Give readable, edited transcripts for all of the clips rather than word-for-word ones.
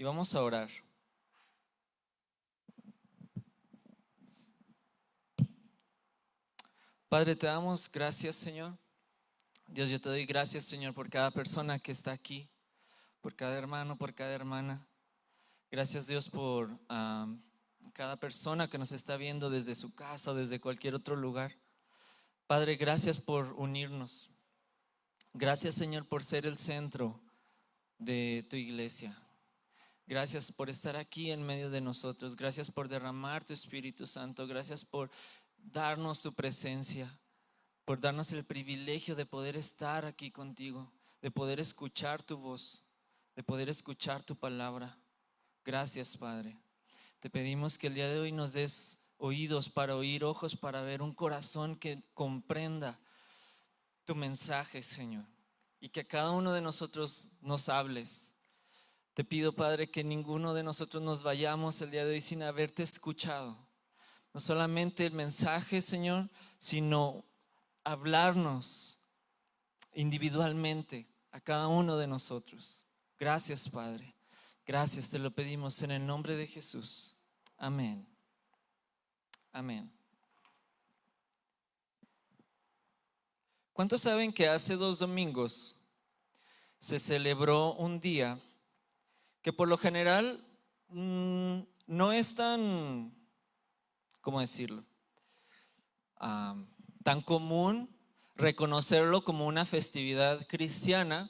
vamos a orar. Padre, te damos gracias, Señor. Dios, yo te doy gracias, Señor, por cada persona que está aquí, por cada hermano, por cada hermana. Gracias, Dios, por cada persona que nos está viendo desde su casa o desde cualquier otro lugar. Padre, gracias por unirnos. Gracias, Señor, por ser el centro de tu iglesia. Gracias por estar aquí en medio de nosotros. Gracias por derramar tu Espíritu Santo. Gracias por darnos tu presencia, por darnos el privilegio de poder estar aquí contigo, de poder escuchar tu voz, de poder escuchar tu palabra. Gracias, Padre. Te pedimos que el día de hoy nos des oídos para oír, ojos para ver, un corazón que comprenda tu mensaje, Señor, y que a cada uno de nosotros nos hables. Te pido, Padre, que ninguno de nosotros nos vayamos el día de hoy sin haberte escuchado. No solamente el mensaje, Señor, sino hablarnos individualmente a cada uno de nosotros. Gracias, Padre. Gracias, te lo pedimos en el nombre de Jesús. Amén. Amén. ¿Cuántos saben que hace 2 domingos se celebró un día que por lo general no es tan, ¿cómo decirlo? Tan común reconocerlo como una festividad cristiana,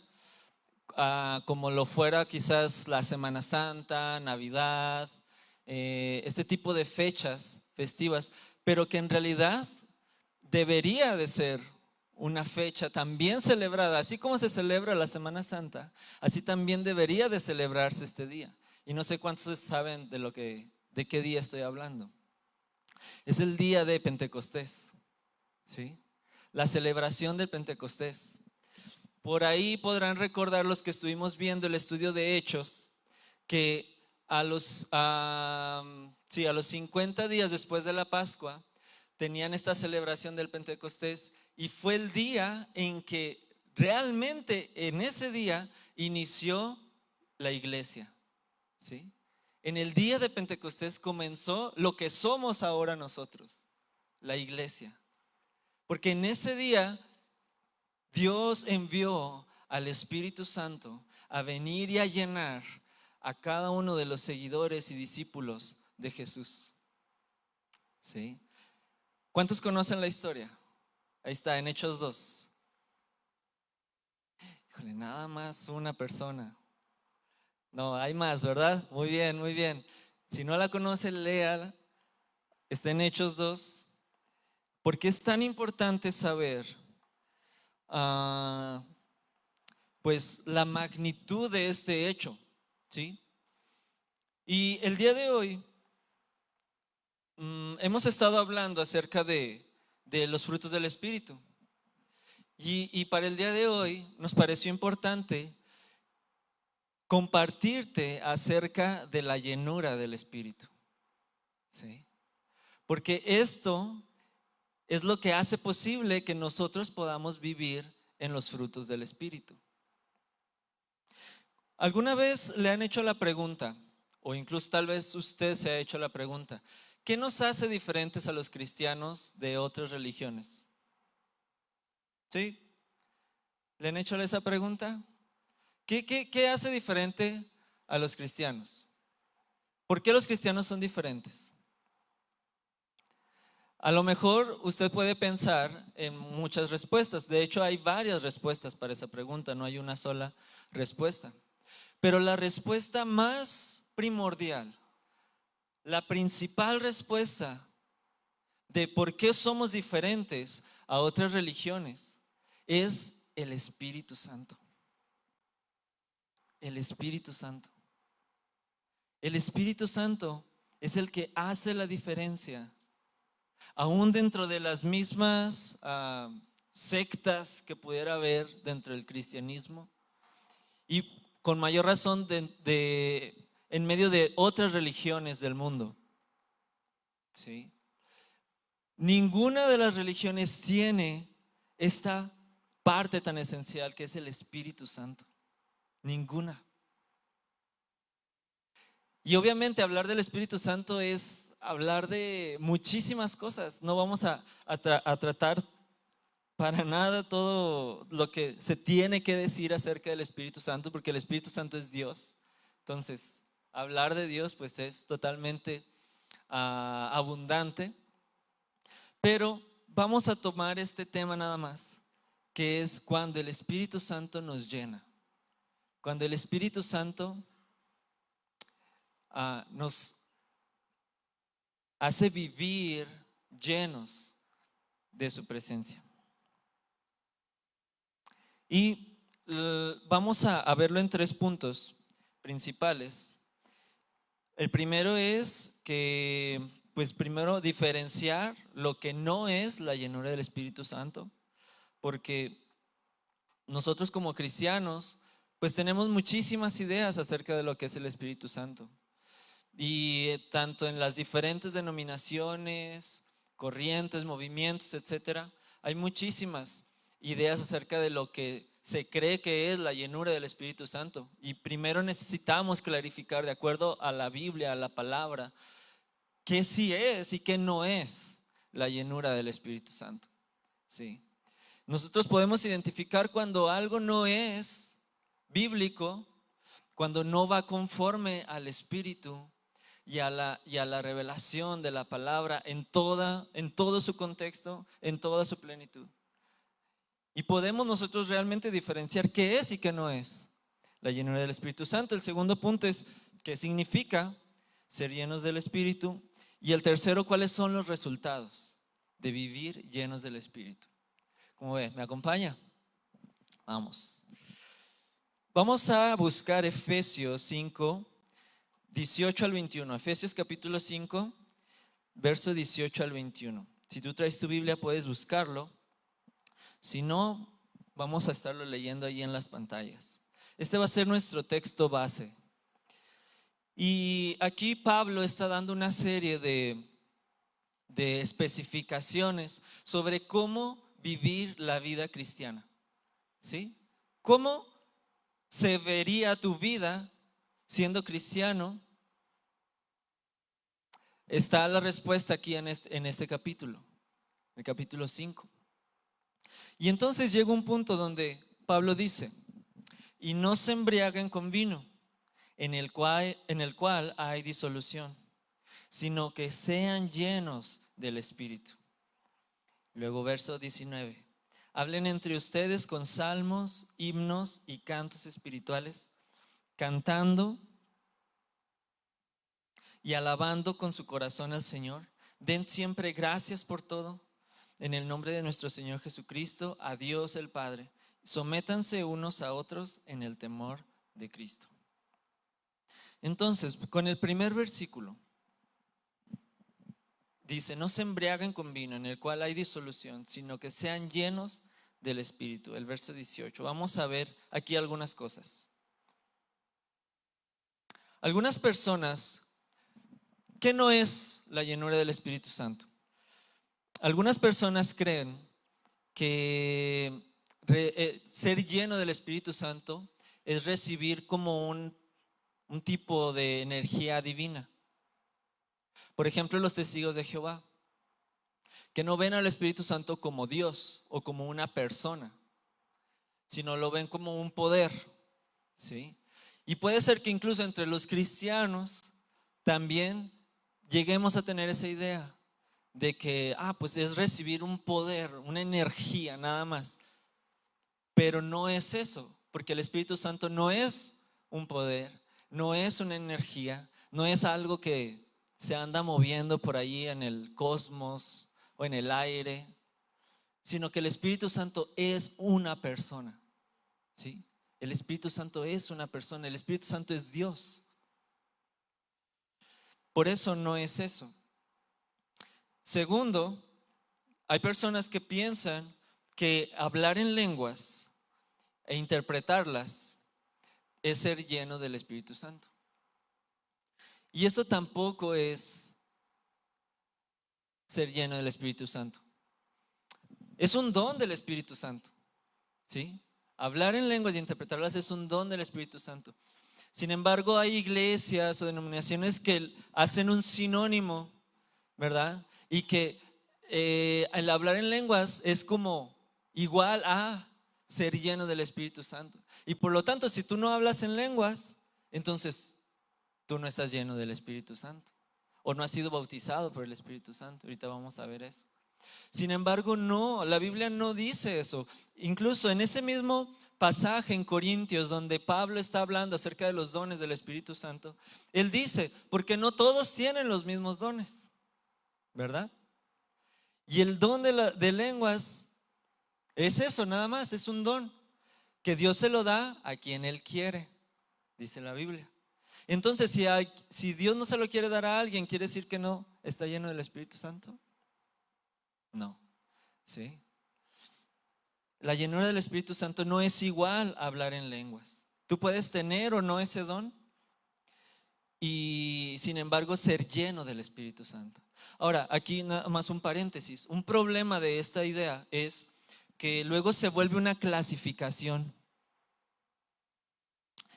como lo fuera quizás la Semana Santa, Navidad, este tipo de fechas festivas, pero que en realidad debería de ser una fecha también celebrada, así como se celebra la Semana Santa, así también debería de celebrarse este día. Y no sé cuántos saben de qué día estoy hablando. Es el día de Pentecostés, ¿sí? La celebración del Pentecostés. Por ahí podrán recordar los que estuvimos viendo el estudio de Hechos, que a los 50 días después de la Pascua tenían esta celebración del Pentecostés, y fue el día en que realmente en ese día inició la iglesia, ¿sí? En el día de Pentecostés comenzó lo que somos ahora nosotros, la iglesia, porque en ese día Dios envió al Espíritu Santo a venir y a llenar a cada uno de los seguidores y discípulos de Jesús, ¿sí? ¿Cuántos conocen la historia? Ahí está, en Hechos 2. Híjole, nada más una persona. No, hay más, ¿verdad? Muy bien, muy bien. Si no la conoce, léala. Está en Hechos 2. Porque es tan importante saber pues la magnitud de este hecho, ¿sí? Y el día de hoy hemos estado hablando acerca de los frutos del Espíritu. Y para el día de hoy nos pareció importante compartirte acerca de la llenura del Espíritu, ¿sí? Porque esto es lo que hace posible que nosotros podamos vivir en los frutos del Espíritu. ¿Alguna vez le han hecho la pregunta, o incluso tal vez usted se ha hecho la pregunta, qué nos hace diferentes a los cristianos de otras religiones? ¿Sí? ¿Le han hecho esa pregunta? ¿Qué hace diferente a los cristianos? ¿Por qué los cristianos son diferentes? A lo mejor usted puede pensar en muchas respuestas. De hecho, hay varias respuestas para esa pregunta, no hay una sola respuesta. Pero la respuesta más primordial, la principal respuesta de por qué somos diferentes a otras religiones, es el Espíritu Santo. El Espíritu Santo. El Espíritu Santo es el que hace la diferencia. Aún dentro de las mismas sectas que pudiera haber dentro del cristianismo, y con mayor razón en medio de otras religiones del mundo, ¿sí? Ninguna de las religiones tiene esta parte tan esencial que es el Espíritu Santo. Ninguna. Y obviamente hablar del Espíritu Santo es hablar de muchísimas cosas. No vamos a tratar para nada todo lo que se tiene que decir acerca del Espíritu Santo, porque el Espíritu Santo es Dios. Entonces, hablar de Dios pues es totalmente abundante, pero vamos a tomar este tema nada más, que es cuando el Espíritu Santo nos llena, cuando el Espíritu Santo nos hace vivir llenos de su presencia. Y vamos a verlo en 3 puntos principales. El primero es que, pues primero diferenciar lo que no es la llenura del Espíritu Santo, porque nosotros como cristianos, pues tenemos muchísimas ideas acerca de lo que es el Espíritu Santo. Y tanto en las diferentes denominaciones, corrientes, movimientos, etcétera, hay muchísimas ideas acerca de lo que se cree que es la llenura del Espíritu Santo. Y primero necesitamos clarificar, de acuerdo a la Biblia, a la palabra, qué sí es y qué no es la llenura del Espíritu Santo. Sí. Nosotros podemos identificar cuando algo no es bíblico, cuando no va conforme al Espíritu y a la revelación de la palabra en todo su contexto, en toda su plenitud. Y podemos nosotros realmente diferenciar qué es y qué no es la llenura del Espíritu Santo. El segundo punto es qué significa ser llenos del Espíritu. Y el tercero, cuáles son los resultados de vivir llenos del Espíritu. ¿Cómo ve? ¿Me acompaña? Vamos. Vamos a buscar Efesios 5, 18 al 21. Efesios capítulo 5, verso 18 al 21. Si tú traes tu Biblia puedes buscarlo. Si no, vamos a estarlo leyendo ahí en las pantallas. Este va a ser nuestro texto base. Y aquí Pablo está dando una serie de especificaciones sobre cómo vivir la vida cristiana. ¿Sí? ¿Cómo se vería tu vida siendo cristiano? Está la respuesta aquí en este capítulo, el capítulo 5. Y entonces llega un punto donde Pablo dice: y no se embriaguen con vino, en el cual hay disolución, sino que sean llenos del Espíritu. Luego verso 19: hablen entre ustedes con salmos, himnos y cantos espirituales, cantando y alabando con su corazón al Señor. Den siempre gracias por todo, en el nombre de nuestro Señor Jesucristo, a Dios el Padre. Sométanse unos a otros en el temor de Cristo. Entonces, con el primer versículo dice: no se embriaguen con vino, en el cual hay disolución, sino que sean llenos del Espíritu. El verso 18. Vamos a ver aquí algunas cosas. Algunas personas, ¿qué no es la llenura del Espíritu Santo? Algunas personas creen que ser lleno del Espíritu Santo es recibir como un tipo de energía divina. Por ejemplo, los testigos de Jehová, que no ven al Espíritu Santo como Dios o como una persona, sino lo ven como un poder, ¿sí? Y puede ser que incluso entre los cristianos también lleguemos a tener esa idea de que, pues es recibir un poder, una energía nada más. Pero no es eso, porque el Espíritu Santo no es un poder, no es una energía, no es algo que se anda moviendo por ahí en el cosmos o en el aire, sino que el Espíritu Santo es una persona, ¿sí? El Espíritu Santo es una persona, el Espíritu Santo es Dios. Por eso no es eso. Segundo, hay personas que piensan que hablar en lenguas e interpretarlas es ser lleno del Espíritu Santo. Y esto tampoco es ser lleno del Espíritu Santo. Es un don del Espíritu Santo, ¿sí? Hablar en lenguas y interpretarlas es un don del Espíritu Santo. Sin embargo, hay iglesias o denominaciones que hacen un sinónimo, ¿verdad? Y que el hablar en lenguas es como igual a ser lleno del Espíritu Santo. Y por lo tanto, si tú no hablas en lenguas, entonces tú no estás lleno del Espíritu Santo o no has sido bautizado por el Espíritu Santo. Ahorita vamos a ver eso. Sin embargo, no, la Biblia no dice eso. Incluso en ese mismo pasaje en Corintios donde Pablo está hablando acerca de los dones del Espíritu Santo, él dice, porque no todos tienen los mismos dones, ¿verdad? Y el don de lenguas es eso, nada más, es un don que Dios se lo da a quien Él quiere, dice la Biblia. Entonces, si Dios no se lo quiere dar a alguien, ¿quiere decir que no está lleno del Espíritu Santo? No, ¿sí? La llenura del Espíritu Santo no es igual a hablar en lenguas. Tú puedes tener o no ese don y sin embargo ser lleno del Espíritu Santo. Ahora, aquí nada más un paréntesis. Un problema de esta idea es que luego se vuelve una clasificación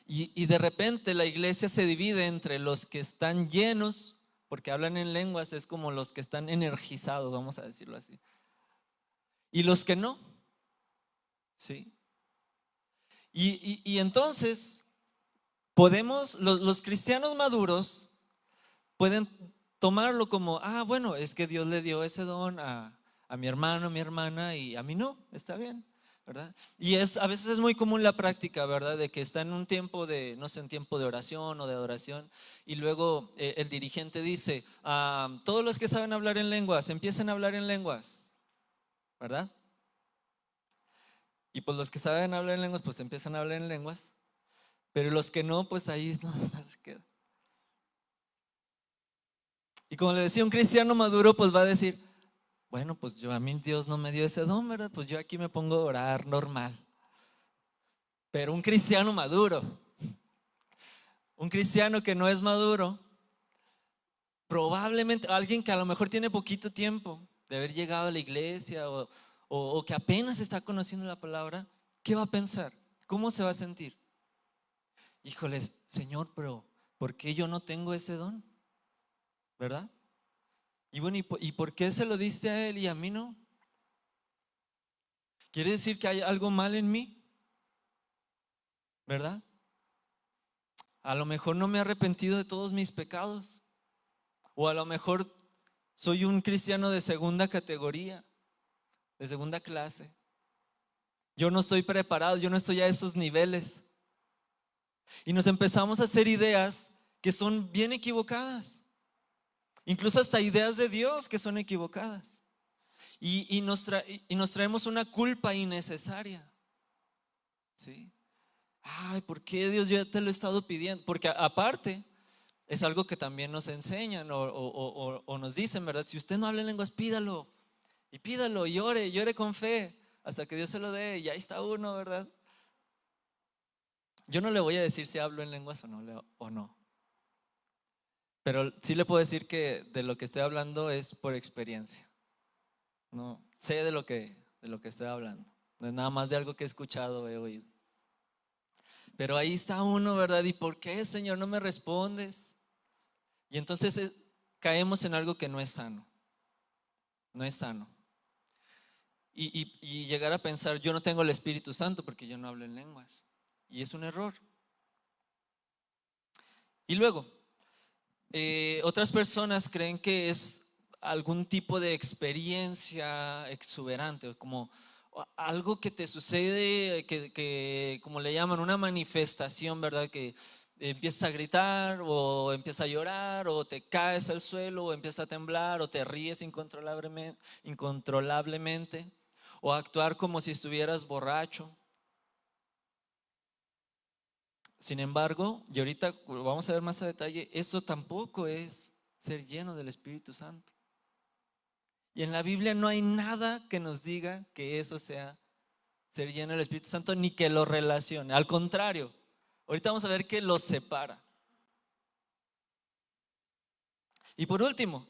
y de repente la iglesia se divide entre los que están llenos, porque hablan en lenguas, es como los que están energizados, vamos a decirlo así, y los que no, ¿sí? Y entonces podemos, los cristianos maduros pueden tomarlo como, bueno, es que Dios le dio ese don a mi hermano, a mi hermana y a mí no, está bien, ¿verdad? Y a veces es muy común la práctica, ¿verdad? De que está en un tiempo de, no sé, en tiempo de oración o de adoración y luego el dirigente dice, todos los que saben hablar en lenguas, empiecen a hablar en lenguas, ¿verdad? Y pues los que saben hablar en lenguas, pues empiezan a hablar en lenguas, pero los que no, pues ahí no se queda. Y como le decía, un cristiano maduro pues va a decir, bueno, pues a mí Dios no me dio ese don, ¿verdad? Pues yo aquí me pongo a orar normal. Pero un cristiano maduro, un cristiano que no es maduro, probablemente alguien que a lo mejor tiene poquito tiempo de haber llegado a la iglesia o que apenas está conociendo la palabra, ¿qué va a pensar? ¿Cómo se va a sentir? Híjoles, Señor, pero ¿por qué yo no tengo ese don? ¿Verdad? Y bueno, ¿y por qué se lo diste a él y a mí no? ¿Quiere decir que hay algo mal en mí? ¿Verdad? A lo mejor no me he arrepentido de todos mis pecados. O a lo mejor soy un cristiano de segunda categoría, de segunda clase. Yo no estoy preparado, yo no estoy a esos niveles. Y nos empezamos a hacer ideas que son bien equivocadas. Incluso hasta ideas de Dios que son equivocadas. Y nos traemos una culpa innecesaria. ¿Sí? Ay, ¿por qué Dios? Yo ya te lo he estado pidiendo. Porque aparte, es algo que también nos enseñan o nos dicen, ¿verdad? Si usted no habla en lenguas, pídalo. Y pídalo y ore con fe hasta que Dios se lo dé. Y ahí está uno, ¿verdad? Yo no le voy a decir si hablo en lenguas o no. Pero sí le puedo decir que de lo que estoy hablando es por experiencia. No sé de lo que estoy hablando. No es nada más de algo que he escuchado, he oído. Pero ahí está uno, ¿verdad? ¿Y por qué, Señor, no me respondes? Y entonces caemos en algo que no es sano. No es sano. Y llegar a pensar, yo no tengo el Espíritu Santo porque yo no hablo en lenguas. Y es un error. Y luego, otras personas creen que es algún tipo de experiencia exuberante, como algo que te sucede, que como le llaman, una manifestación, ¿verdad? Que empiezas a gritar o empiezas a llorar o te caes al suelo o empiezas a temblar o te ríes incontrolablemente o actuar como si estuvieras borracho. Sin embargo, y ahorita vamos a ver más a detalle, eso tampoco es ser lleno del Espíritu Santo. Y en la Biblia no hay nada que nos diga que eso sea ser lleno del Espíritu Santo ni que lo relacione. Al contrario, ahorita vamos a ver que los separa. Y por último,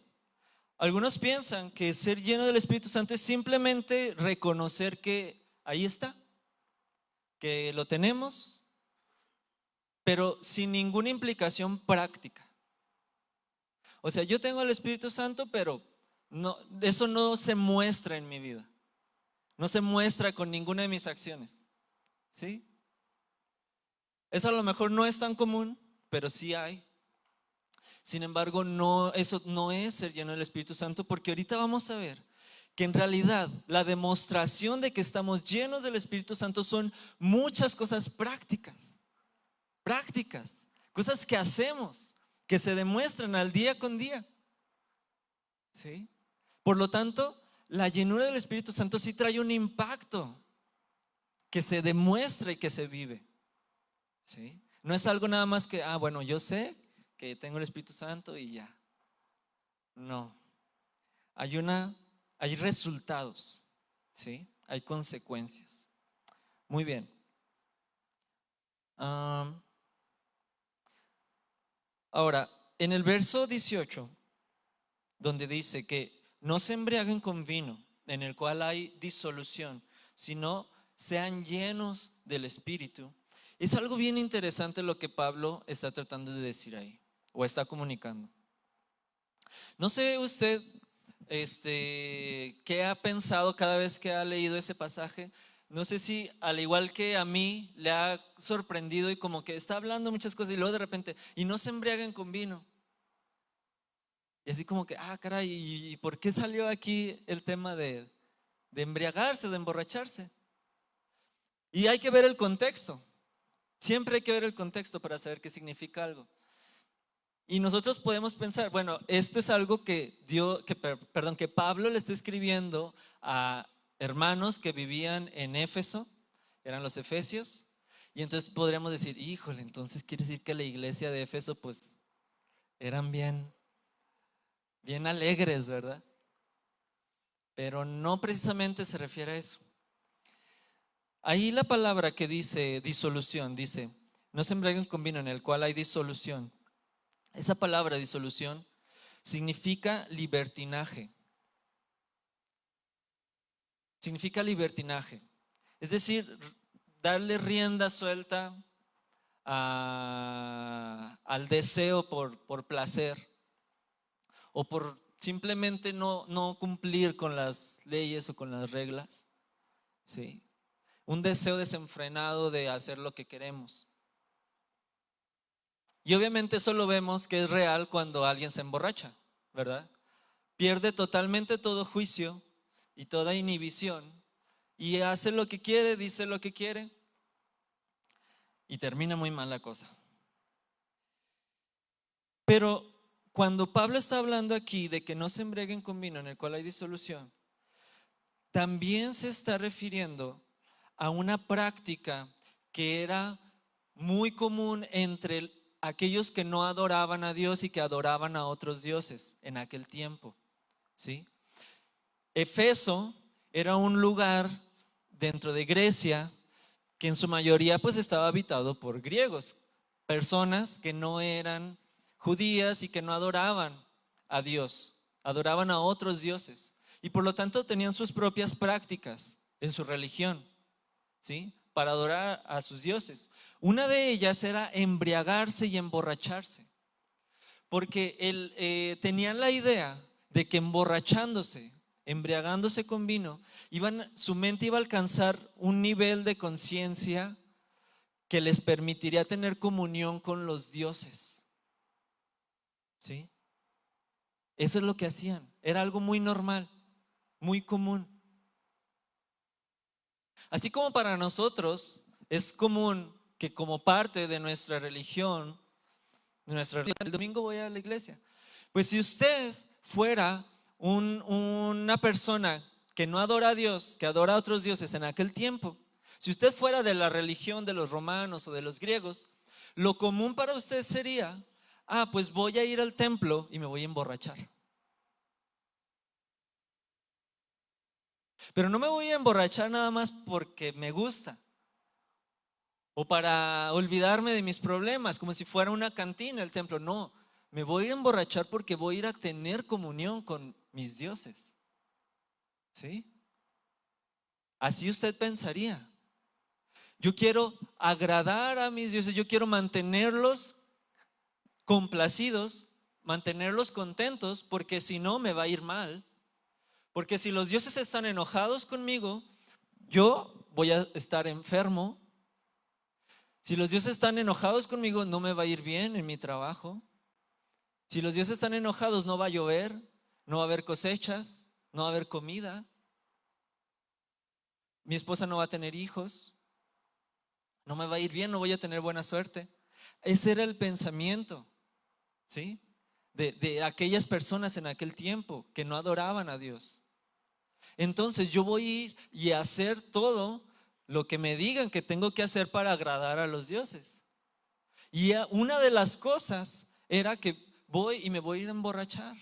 algunos piensan que ser lleno del Espíritu Santo es simplemente reconocer que ahí está, que lo tenemos, pero sin ninguna implicación práctica. O sea, yo tengo el Espíritu Santo, pero no, eso no se muestra en mi vida. No se muestra con ninguna de mis acciones. ¿Sí? Eso a lo mejor no es tan común, pero sí hay. Sin embargo, no, eso no es ser lleno del Espíritu Santo, porque ahorita vamos a ver que en realidad la demostración de que estamos llenos del Espíritu Santo son muchas cosas prácticas, cosas que hacemos, que se demuestran al día con día. ¿Sí? Por lo tanto, la llenura del Espíritu Santo sí trae un impacto que se demuestra y que se vive. ¿Sí? No es algo nada más que, bueno, yo sé que tengo el Espíritu Santo y ya. No. Hay resultados, ¿sí? Hay consecuencias. Muy bien. Ahora, en el verso 18, donde dice que no se embriaguen con vino, en el cual hay disolución, sino sean llenos del Espíritu. Es algo bien interesante lo que Pablo está tratando de decir ahí, o está comunicando. No sé usted, qué ha pensado cada vez que ha leído ese pasaje. No sé si al igual que a mí le ha sorprendido y como que está hablando muchas cosas y luego de repente, y no se embriaguen con vino. Y así como que, caray, ¿y por qué salió aquí el tema de embriagarse, de emborracharse? Y hay que ver el contexto. Siempre hay que ver el contexto para saber qué significa algo. Y nosotros podemos pensar, bueno, esto es algo que Pablo le está escribiendo a hermanos que vivían en Éfeso, eran los efesios, y entonces podríamos decir, híjole, entonces quiere decir que la iglesia de Éfeso pues eran bien alegres, ¿verdad? Pero no precisamente se refiere a eso. Ahí la palabra que dice disolución, dice, no se embriaguen con vino en el cual hay disolución. Esa palabra disolución significa libertinaje. Significa libertinaje. Es decir, darle rienda suelta al deseo por placer o por simplemente no cumplir con las leyes o con las reglas. ¿Sí? Un deseo desenfrenado de hacer lo que queremos. Y obviamente eso lo vemos que es real cuando alguien se emborracha, ¿verdad? Pierde totalmente todo juicio y toda inhibición y hace lo que quiere, dice lo que quiere y termina muy mal la cosa. Pero cuando Pablo está hablando aquí de que no se embriaguen con vino en el cual hay disolución, también se está refiriendo a una práctica que era muy común entre aquellos que no adoraban a Dios y que adoraban a otros dioses en aquel tiempo, ¿sí? Efeso era un lugar dentro de Grecia que en su mayoría pues estaba habitado por griegos, personas que no eran judías y que no adoraban a Dios, adoraban a otros dioses y por lo tanto tenían sus propias prácticas en su religión, ¿sí? Para adorar a sus dioses. Una de ellas era embriagarse y emborracharse, porque tenían la idea de que emborrachándose, embriagándose con vino, su mente iba a alcanzar un nivel de conciencia que les permitiría tener comunión con los dioses. ¿Sí? Eso es lo que hacían. Era algo muy normal, muy común. Así como para nosotros es común que como parte de nuestra religión, el domingo voy a la iglesia. Pues si usted fuera una persona que no adora a Dios, que adora a otros dioses en aquel tiempo, si usted fuera de la religión de los romanos o de los griegos, lo común para usted sería, pues voy a ir al templo y me voy a emborrachar. Pero no me voy a emborrachar nada más porque me gusta o para olvidarme de mis problemas, como si fuera una cantina el templo. No, me voy a ir a emborrachar porque voy a ir a tener comunión con mis dioses. ¿Sí? Así usted pensaría. Yo quiero agradar a mis dioses, yo quiero mantenerlos complacidos, mantenerlos contentos, porque si no me va a ir mal. Porque si los dioses están enojados conmigo, yo voy a estar enfermo. Si los dioses están enojados conmigo, no me va a ir bien en mi trabajo. Si los dioses están enojados, no va a llover, no va a haber cosechas, no va a haber comida. Mi esposa no va a tener hijos, no me va a ir bien, no voy a tener buena suerte. Ese era el pensamiento, ¿sí? De aquellas personas en aquel tiempo que no adoraban a Dios. Entonces yo voy a ir y a hacer todo lo que me digan que tengo que hacer para agradar a los dioses. Y una de las cosas era que voy y me voy a ir a emborrachar,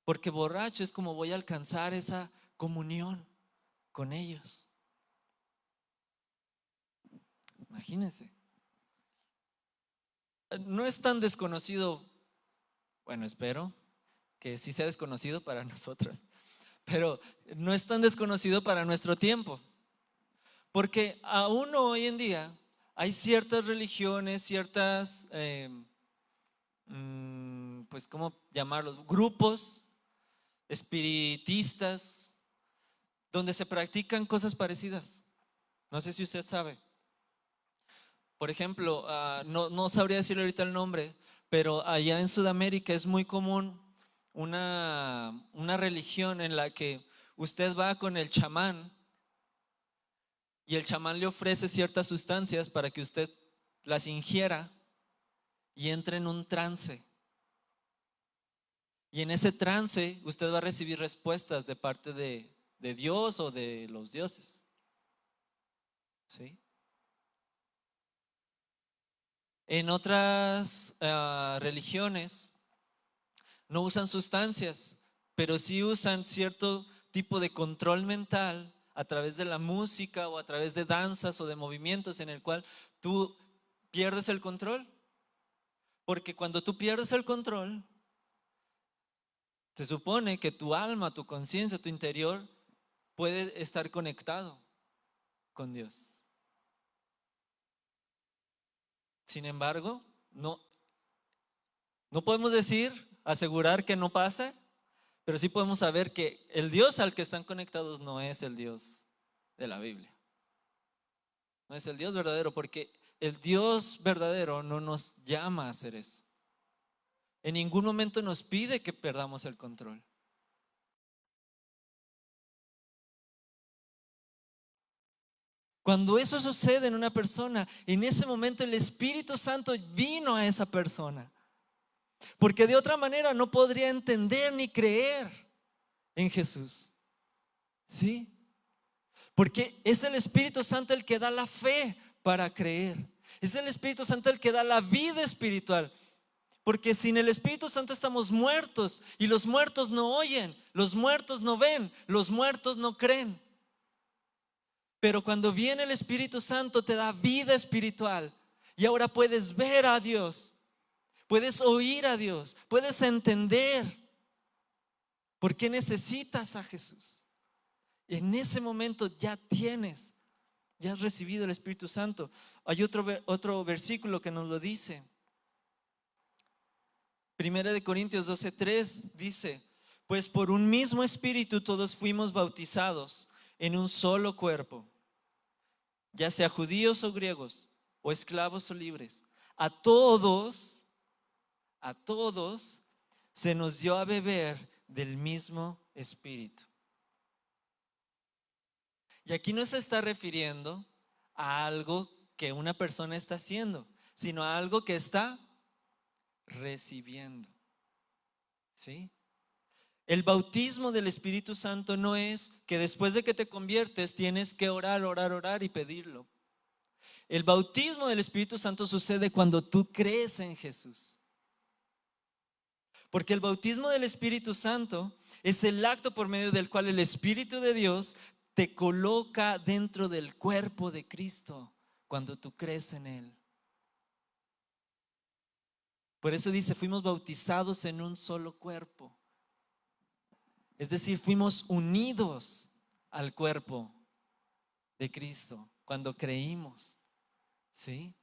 porque borracho es como voy a alcanzar esa comunión con ellos. Imagínense. No es tan desconocido, bueno, espero que sí sea desconocido para nosotros, pero no es tan desconocido para nuestro tiempo, porque aún hoy en día hay ciertas religiones, ciertas, pues, ¿cómo llamarlos? Grupos espiritistas donde se practican cosas parecidas. No sé si usted sabe. Por ejemplo, no sabría decirle ahorita el nombre, pero allá en Sudamérica es muy común una religión en la que usted va con el chamán y el chamán le ofrece ciertas sustancias para que usted las ingiera y entre en un trance. Y en ese trance usted va a recibir respuestas de parte de Dios o de los dioses. ¿Sí? En otras religiones no usan sustancias, pero sí usan cierto tipo de control mental a través de la música o a través de danzas o de movimientos en el cual tú pierdes el control. Porque cuando tú pierdes el control, se supone que tu alma, tu conciencia, tu interior puede estar conectado con Dios. Sin embargo, no podemos asegurar que no pasa, pero sí podemos saber que el Dios al que están conectados no es el Dios de la Biblia. No es el Dios verdadero, porque el Dios verdadero no nos llama a hacer eso. En ningún momento nos pide que perdamos el control. Cuando eso sucede en una persona, en ese momento el Espíritu Santo vino a esa persona. Porque de otra manera no podría entender ni creer en Jesús. ¿Sí? Porque es el Espíritu Santo el que da la fe para creer. Es el Espíritu Santo el que da la vida espiritual. Porque sin el Espíritu Santo estamos muertos y los muertos no oyen, los muertos no ven, los muertos no creen. Pero cuando viene el Espíritu Santo te da vida espiritual y ahora puedes ver a Dios, puedes oír a Dios, puedes entender por qué necesitas a Jesús. Y en ese momento ya has recibido el Espíritu Santo. Hay otro versículo que nos lo dice. Primera de Corintios 12:3 dice: pues por un mismo Espíritu todos fuimos bautizados en un solo cuerpo, ya sea judíos o griegos, o esclavos o libres. A todos se nos dio a beber del mismo Espíritu. Y aquí no se está refiriendo a algo que una persona está haciendo, sino a algo que está recibiendo. ¿Sí? El bautismo del Espíritu Santo no es que después de que te conviertes tienes que orar y pedirlo. El bautismo del Espíritu Santo sucede cuando tú crees en Jesús. Porque el bautismo del Espíritu Santo es el acto por medio del cual el Espíritu de Dios te coloca dentro del cuerpo de Cristo cuando tú crees en Él. Por eso dice, fuimos bautizados en un solo cuerpo. Es decir, fuimos unidos al cuerpo de Cristo. cuando creímos, ¿sí?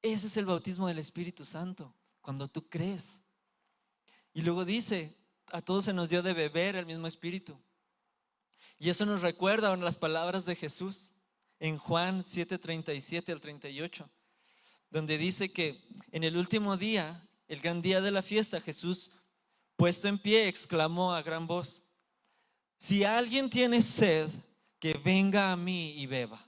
Ese es el bautismo del Espíritu Santo, cuando tú crees. Y luego dice, a todos se nos dio de beber el mismo Espíritu. Y eso nos recuerda las palabras de Jesús en Juan 7:37 al 38, donde dice que en el último día, el gran día de la fiesta, Jesús, puesto en pie, exclamó a gran voz: si alguien tiene sed, que venga a mí y beba.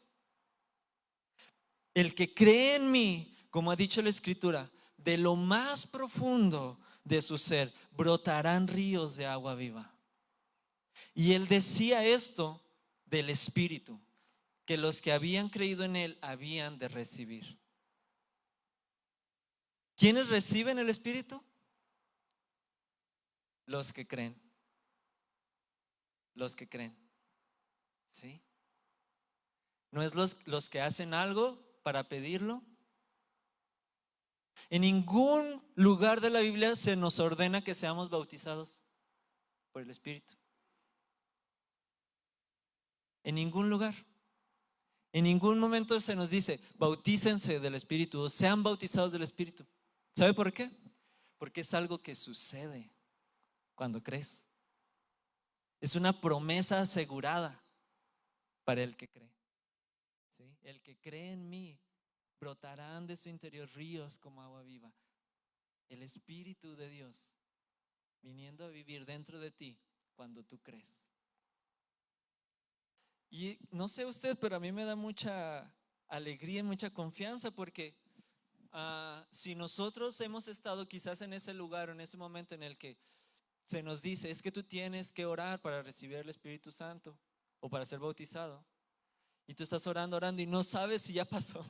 El que cree en mí, como ha dicho la Escritura, de lo más profundo de su ser brotarán ríos de agua viva. Y él decía esto del Espíritu, que los que habían creído en él habían de recibir. ¿Quiénes reciben el Espíritu? Los que creen. Los que creen. ¿Sí? No es los que hacen algo para pedirlo. En ningún lugar de la Biblia se nos ordena que seamos bautizados por el Espíritu. En ningún lugar. En ningún momento se nos dice bautícense del Espíritu o sean bautizados del Espíritu. ¿Sabe por qué? Porque es algo que sucede cuando crees. Es una promesa asegurada para el que cree. ¿Sí? El que cree en mí, brotarán de su interior ríos como agua viva. El Espíritu de Dios viniendo a vivir dentro de ti cuando tú crees. Y no sé usted, pero a mí me da mucha alegría y mucha confianza porque si nosotros hemos estado quizás en ese lugar, en ese momento en el que se nos dice, es que tú tienes que orar para recibir el Espíritu Santo o para ser bautizado, y tú estás orando y no sabes si ya pasó,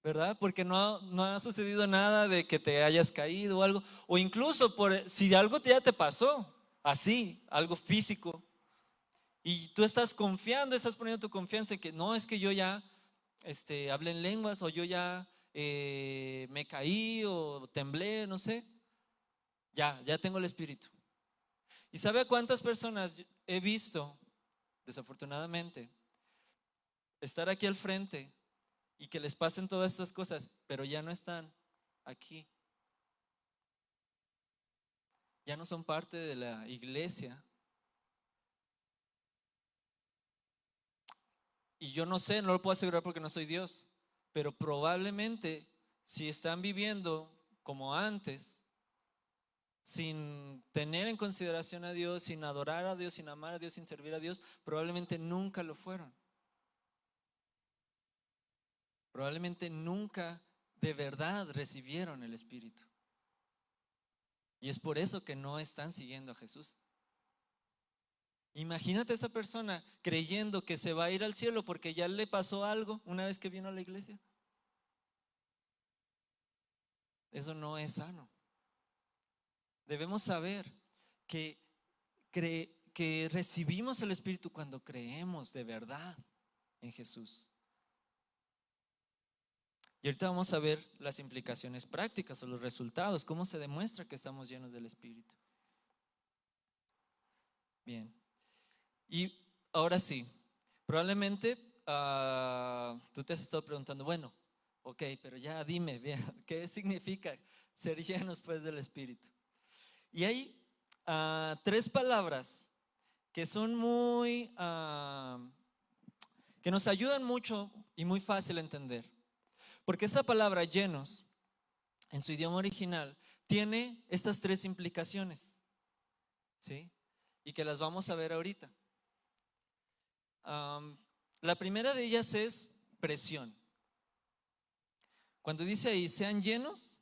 ¿verdad? Porque no ha sucedido nada de que te hayas caído o algo, o incluso si algo ya te pasó, así, algo físico, y tú estás confiando, estás poniendo tu confianza en que no, es que yo ya hablé en lenguas, o yo ya me caí o temblé, no sé, ya tengo el Espíritu. ¿Y sabe a cuántas personas he visto, desafortunadamente, estar aquí al frente y que les pasen todas estas cosas, pero ya no están aquí? Ya no son parte de la iglesia. Y yo no sé, no lo puedo asegurar porque no soy Dios, pero probablemente si están viviendo como antes, sin tener en consideración a Dios, sin adorar a Dios, sin amar a Dios, sin servir a Dios, probablemente nunca lo fueron. Probablemente nunca de verdad recibieron el Espíritu. Y es por eso que no están siguiendo a Jesús. Imagínate esa persona creyendo que se va a ir al cielo porque ya le pasó algo una vez que vino a la iglesia. Eso no es sano. Debemos saber que, que recibimos el Espíritu cuando creemos de verdad en Jesús. Y ahorita vamos a ver las implicaciones prácticas o los resultados, cómo se demuestra que estamos llenos del Espíritu. Bien. Y ahora sí, probablemente tú te has estado preguntando, bueno, ok, pero ya dime, ¿qué significa ser llenos pues del Espíritu? Y hay tres palabras que son que nos ayudan mucho y muy fácil a entender. Porque esta palabra llenos, en su idioma original, tiene estas tres implicaciones, ¿sí? Y que las vamos a ver ahorita. La primera de ellas es presión. Cuando dice ahí, sean llenos,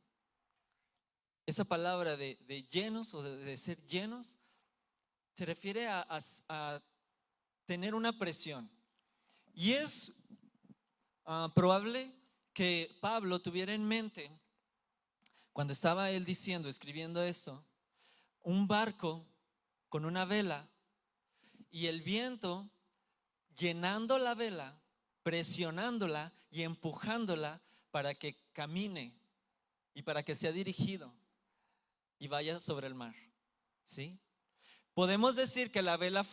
esa palabra de llenos o de ser llenos, se refiere a tener una presión. Y es probable que Pablo tuviera en mente, cuando estaba él diciendo, escribiendo esto, un barco con una vela y el viento llenando la vela, presionándola y empujándola para que camine y para que sea dirigido y vaya sobre el mar. ¿Sí? Podemos decir que la vela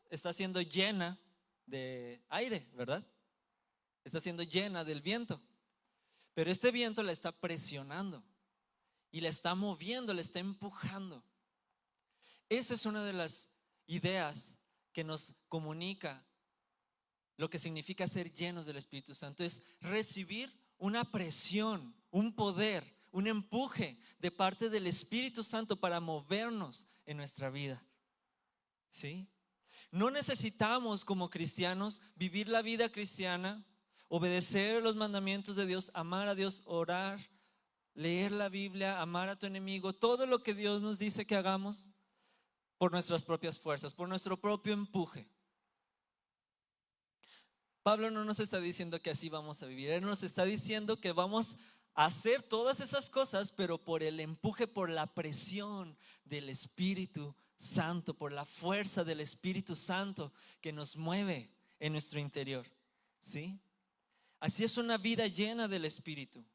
está siendo llena de aire, ¿verdad? Está siendo llena del viento. Pero este viento la está presionando y la está moviendo, la está empujando. Esa es una de las ideas que nos comunica lo que significa ser llenos del Espíritu Santo. Es recibir una presión, un poder, un empuje de parte del Espíritu Santo para movernos en nuestra vida. ¿Sí? No necesitamos como cristianos vivir la vida cristiana, obedecer los mandamientos de Dios, amar a Dios, orar, leer la Biblia, amar a tu enemigo, todo lo que Dios nos dice que hagamos por nuestras propias fuerzas, por nuestro propio empuje. Pablo no nos está diciendo que así vamos a vivir, él nos está diciendo que vamos a hacer todas esas cosas, pero por el empuje, por la presión del Espíritu Santo, por la fuerza del Espíritu Santo que nos mueve en nuestro interior. ¿Sí? Así es una vida llena del Espíritu,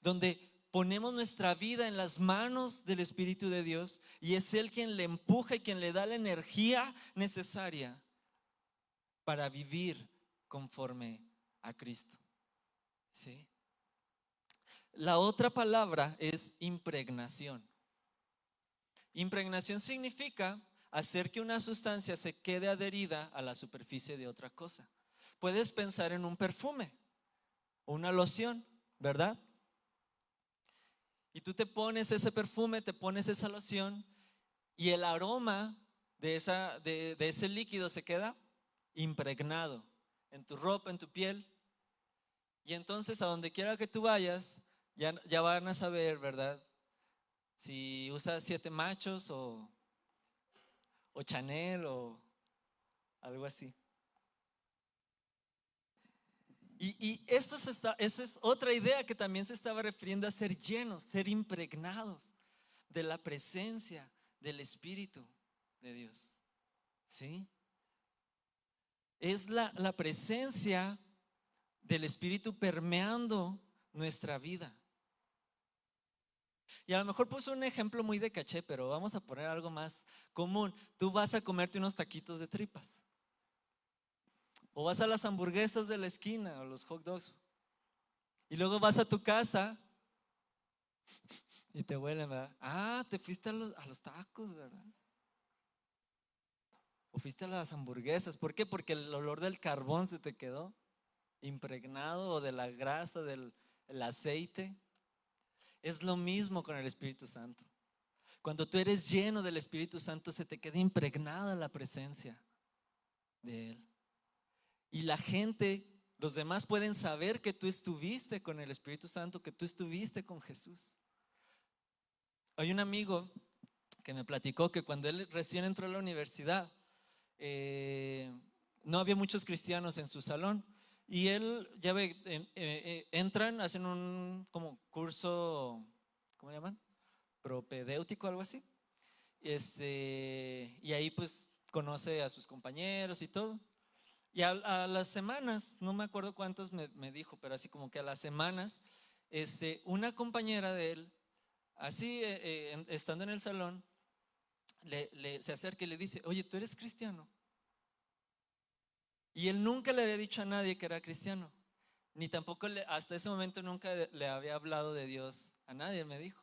donde ponemos nuestra vida en las manos del Espíritu de Dios y es Él quien le empuja y quien le da la energía necesaria para vivir conforme a Cristo. ¿Sí? La otra palabra es impregnación. Impregnación significa hacer que una sustancia se quede adherida a la superficie de otra cosa. Puedes pensar en un perfume o una loción, ¿verdad? Y tú te pones ese perfume, te pones esa loción y el aroma de ese líquido se queda impregnado en tu ropa, en tu piel. Y entonces a donde quiera que tú vayas, ya van a saber, ¿verdad? Si usas 7 machos o Chanel o algo así. Y esa es otra idea que también se estaba refiriendo a ser llenos, ser impregnados de la presencia del Espíritu de Dios. ¿Sí? Es la presencia del Espíritu permeando nuestra vida. Y a lo mejor puse un ejemplo muy de caché, pero vamos a poner algo más común. Tú vas a comerte unos taquitos de tripas, o vas a las hamburguesas de la esquina o los hot dogs, y luego vas a tu casa y te huelen, ¿verdad? Ah, te fuiste a los tacos, ¿verdad? O fuiste a las hamburguesas. ¿Por qué? Porque el olor del carbón se te quedó impregnado, o de la grasa, el aceite. Es lo mismo con el Espíritu Santo. Cuando tú eres lleno del Espíritu Santo, se te queda impregnada la presencia de Él. Y la gente, los demás pueden saber que tú estuviste con el Espíritu Santo, que tú estuviste con Jesús. Hay un amigo que me platicó que cuando él recién entró a la universidad, no había muchos cristianos en su salón. Y él, ya ve, entran, hacen un como curso, ¿cómo llaman? Propedéutico, algo así. Y ahí pues conoce a sus compañeros y todo. Y a las semanas, no me acuerdo cuántos me dijo, pero así como que a las semanas, una compañera de él, así estando en el salón, se acerca y le dice: oye, ¿tú eres cristiano? Y él nunca le había dicho a nadie que era cristiano, ni tampoco hasta ese momento nunca le había hablado de Dios a nadie, me dijo.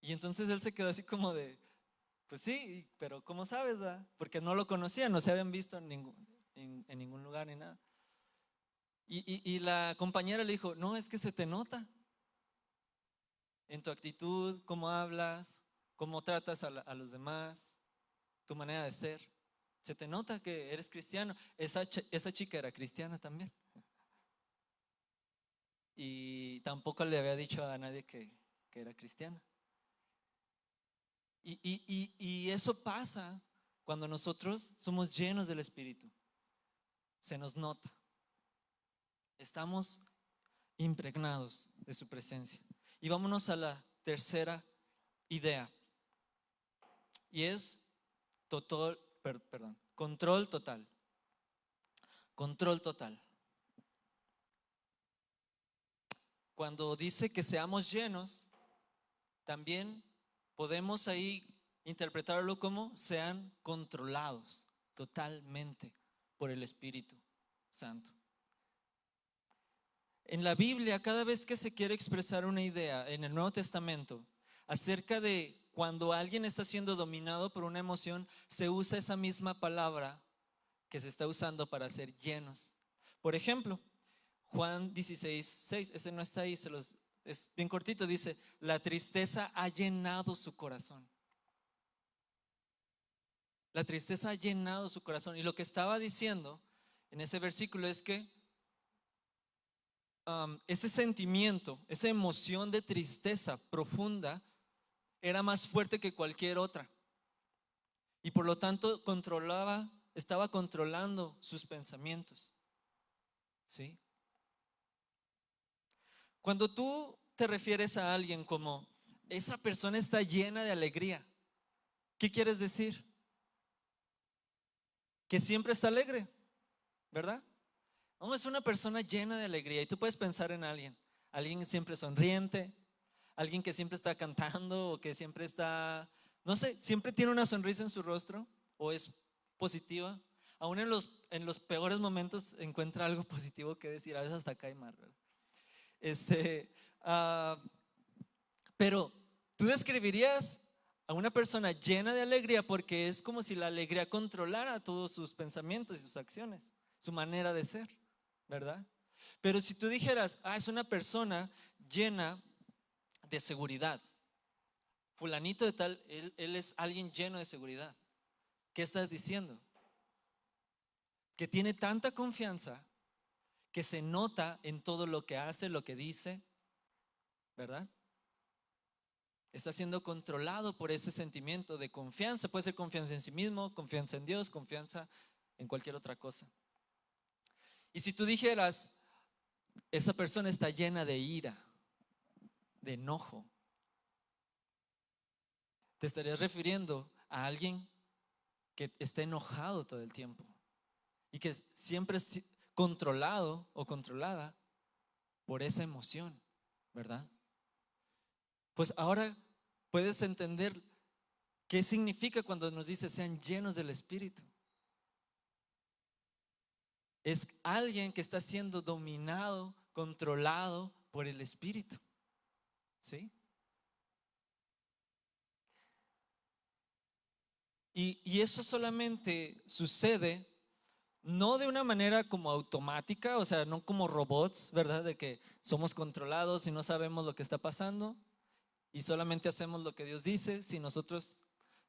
Y entonces él se quedó así como de, pues sí, pero ¿cómo sabes, verdad? Porque no lo conocían, no se habían visto en ningún lugar ni nada. Y la compañera le dijo: no, es que se te nota en tu actitud, cómo hablas, cómo tratas a los demás, tu manera de ser. Se te nota que eres cristiano. Esa chica era cristiana también. Y tampoco le había dicho a nadie que era cristiana. Y eso pasa cuando nosotros somos llenos del Espíritu. Se nos nota. Estamos impregnados de su presencia. Y vámonos a la tercera idea. Y es control total. Control total. Cuando dice que seamos llenos, también podemos ahí interpretarlo como sean controlados. totalmente por el Espíritu Santo. En la Biblia, cada vez que se quiere expresar una idea en el Nuevo Testamento acerca de cuando alguien está siendo dominado por una emoción, se usa esa misma palabra que se está usando para ser llenos. Por ejemplo, Juan 16:6, ese no está ahí, es bien cortito, dice: la tristeza ha llenado su corazón. La tristeza ha llenado su corazón. Y lo que estaba diciendo en ese versículo es que ese sentimiento, esa emoción de tristeza profunda era más fuerte que cualquier otra. Y por lo tanto estaba controlando sus pensamientos. ¿Sí? Cuando tú te refieres a alguien como esa persona está llena de alegría, ¿qué quieres decir? Que siempre está alegre, ¿verdad? No, es una persona llena de alegría. Y tú puedes pensar en alguien siempre sonriente, alguien que siempre está cantando o que siempre está, no sé, siempre tiene una sonrisa en su rostro o es positiva. Aún en los peores momentos encuentra algo positivo que decir, a veces hasta cae mal, ¿verdad? Ah, pero tú describirías a una persona llena de alegría porque es como si la alegría controlara todos sus pensamientos y sus acciones, su manera de ser, ¿verdad? Pero si tú dijeras, es una persona llena de seguridad, fulanito de tal, él es alguien lleno de seguridad, ¿qué estás diciendo? Que tiene tanta confianza que se nota en todo lo que hace, lo que dice, ¿verdad? Está siendo controlado por ese sentimiento de confianza. Puede ser confianza en sí mismo, confianza en Dios, confianza en cualquier otra cosa. Y si tú dijeras, esa persona está llena de ira, de enojo, te estarías refiriendo a alguien que está enojado todo el tiempo y que siempre es controlado o controlada por esa emoción, ¿verdad? Pues ahora puedes entender qué significa cuando nos dice sean llenos del Espíritu. Es alguien que está siendo dominado, controlado por el Espíritu. ¿Sí? Y eso solamente sucede no de una manera como automática, o sea, no como robots, ¿verdad? De que somos controlados y no sabemos lo que está pasando y solamente hacemos lo que Dios dice, sin nosotros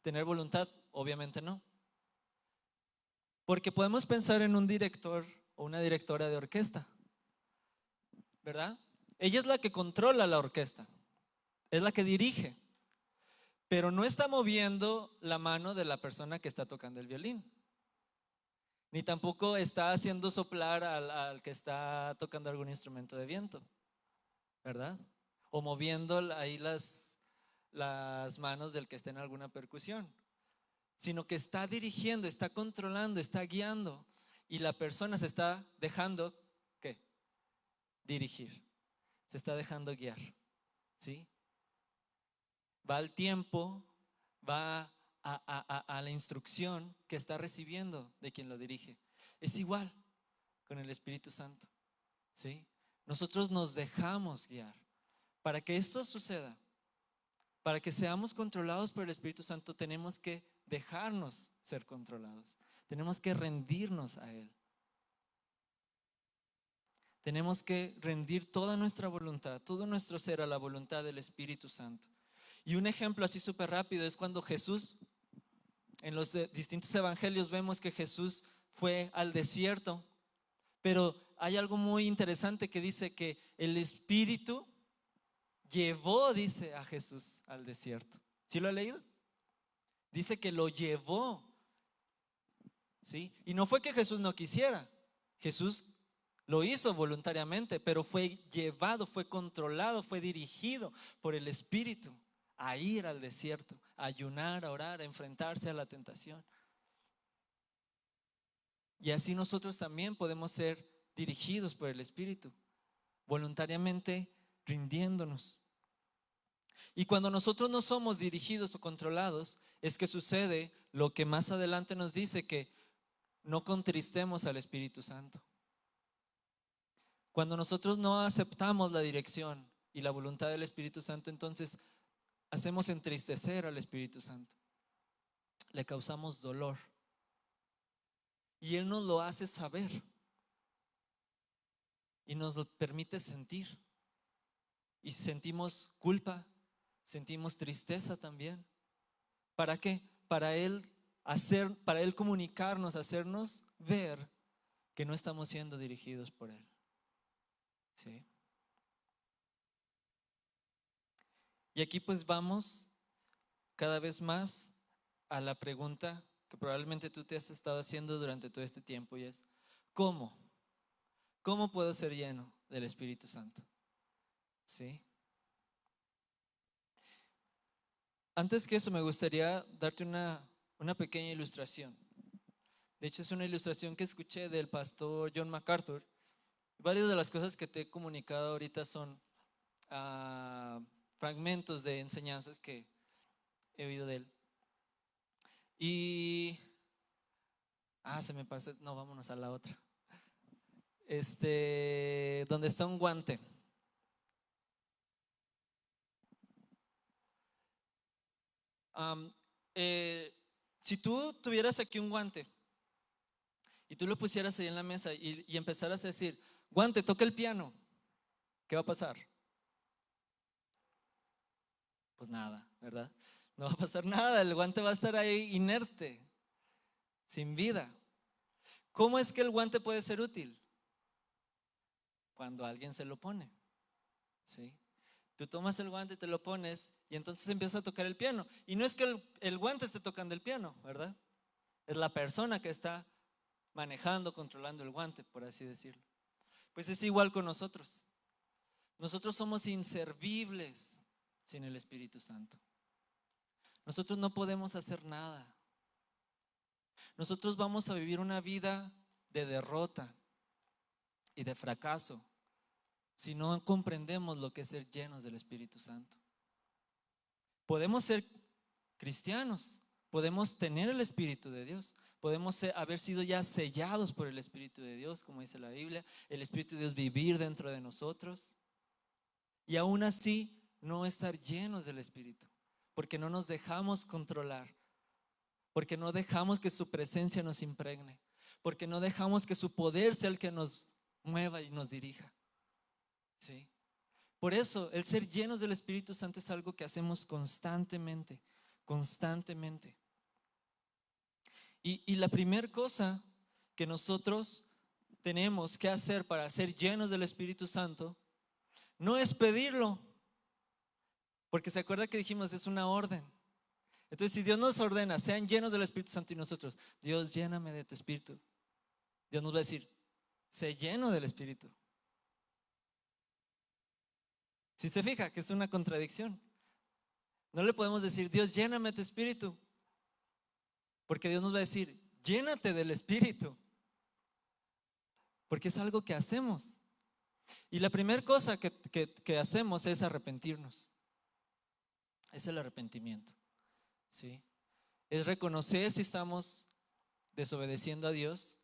tener voluntad, obviamente no. Porque podemos pensar en un director o una directora de orquesta, ¿verdad? Ella es la que controla la orquesta, es la que dirige, pero no está moviendo la mano de la persona que está tocando el violín, ni tampoco está haciendo soplar al que está tocando algún instrumento de viento, ¿verdad? O moviendo ahí las manos del que está en alguna percusión, sino que está dirigiendo, está controlando, está guiando, y la persona se está dejando, ¿qué? Dirigir, se está dejando guiar, ¿sí? Va al tiempo, va a la instrucción que está recibiendo de quien lo dirige. Es igual con el Espíritu Santo, ¿sí? Nosotros nos dejamos guiar. Para que esto suceda, para que seamos controlados por el Espíritu Santo, tenemos que dejarnos ser controlados. Tenemos que rendirnos a Él. Tenemos que rendir toda nuestra voluntad, todo nuestro ser a la voluntad del Espíritu Santo. Y un ejemplo así súper rápido es cuando Jesús, en los distintos evangelios vemos que Jesús fue al desierto, pero hay algo muy interesante que dice que el Espíritu llevó, dice, a Jesús al desierto. ¿Sí lo ha leído? Dice que lo llevó, ¿sí? Y no fue que Jesús no quisiera, Jesús lo hizo voluntariamente, pero fue llevado, fue controlado, fue dirigido por el Espíritu a ir al desierto, a ayunar, a orar, a enfrentarse a la tentación. Y así nosotros también podemos ser dirigidos por el Espíritu, voluntariamente rindiéndonos. Y cuando nosotros no somos dirigidos o controlados, es que sucede lo que más adelante nos dice, que no contristemos al Espíritu Santo. Cuando nosotros no aceptamos la dirección y la voluntad del Espíritu Santo, entonces hacemos entristecer al Espíritu Santo. Le causamos dolor. Y Él nos lo hace saber. Y nos lo permite sentir. Y sentimos culpa, sentimos tristeza también. ¿Para qué? Para Él comunicarnos, hacernos ver que no estamos siendo dirigidos por Él. ¿Sí? Y aquí pues vamos cada vez más a la pregunta que probablemente tú te has estado haciendo durante todo este tiempo, y es: ¿cómo? ¿Cómo puedo ser lleno del Espíritu Santo? ¿Sí? Antes que eso, me gustaría darte una pequeña ilustración. De hecho, es una ilustración que escuché del pastor John MacArthur. Varias de las cosas que te he comunicado ahorita son fragmentos de enseñanzas que he oído de él. Y se me pasó, no, vámonos a la otra. Donde está un guante. Si tú tuvieras aquí un guante y tú lo pusieras ahí en la mesa y empezaras a decir: guante, toca el piano, ¿qué va a pasar? Pues nada, ¿verdad? No va a pasar nada, el guante va a estar ahí inerte, sin vida. ¿Cómo es que el guante puede ser útil? Cuando alguien se lo pone, ¿sí? Tú tomas el guante y te lo pones y entonces empiezas a tocar el piano. Y no es que el guante esté tocando el piano, ¿verdad? Es la persona que está manejando, controlando el guante, por así decirlo. Pues es igual con nosotros. Nosotros somos inservibles sin el Espíritu Santo. Nosotros no podemos hacer nada. Nosotros vamos a vivir una vida de derrota y de fracaso si no comprendemos lo que es ser llenos del Espíritu Santo. Podemos ser cristianos, podemos tener el Espíritu de Dios, podemos haber sido ya sellados por el Espíritu de Dios, como dice la Biblia, el Espíritu de Dios vivir dentro de nosotros, y aún así no estar llenos del Espíritu, porque no nos dejamos controlar, porque no dejamos que su presencia nos impregne, porque no dejamos que su poder sea el que nos mueva y nos dirija. ¿Sí? Por eso el ser llenos del Espíritu Santo es algo que hacemos constantemente, constantemente. Y la primera cosa que nosotros tenemos que hacer para ser llenos del Espíritu Santo no es pedirlo, porque se acuerda que dijimos es una orden. Entonces, si Dios nos ordena, sean llenos del Espíritu Santo, y nosotros: Dios, lléname de tu Espíritu, Dios nos va a decir: sé lleno del Espíritu. Si se fija que es una contradicción, no le podemos decir: Dios, lléname de tu Espíritu, porque Dios nos va a decir: llénate del Espíritu, porque es algo que hacemos. Y la primera cosa que hacemos es arrepentirnos. Es el arrepentimiento, ¿sí? Es reconocer si estamos desobedeciendo a Dios,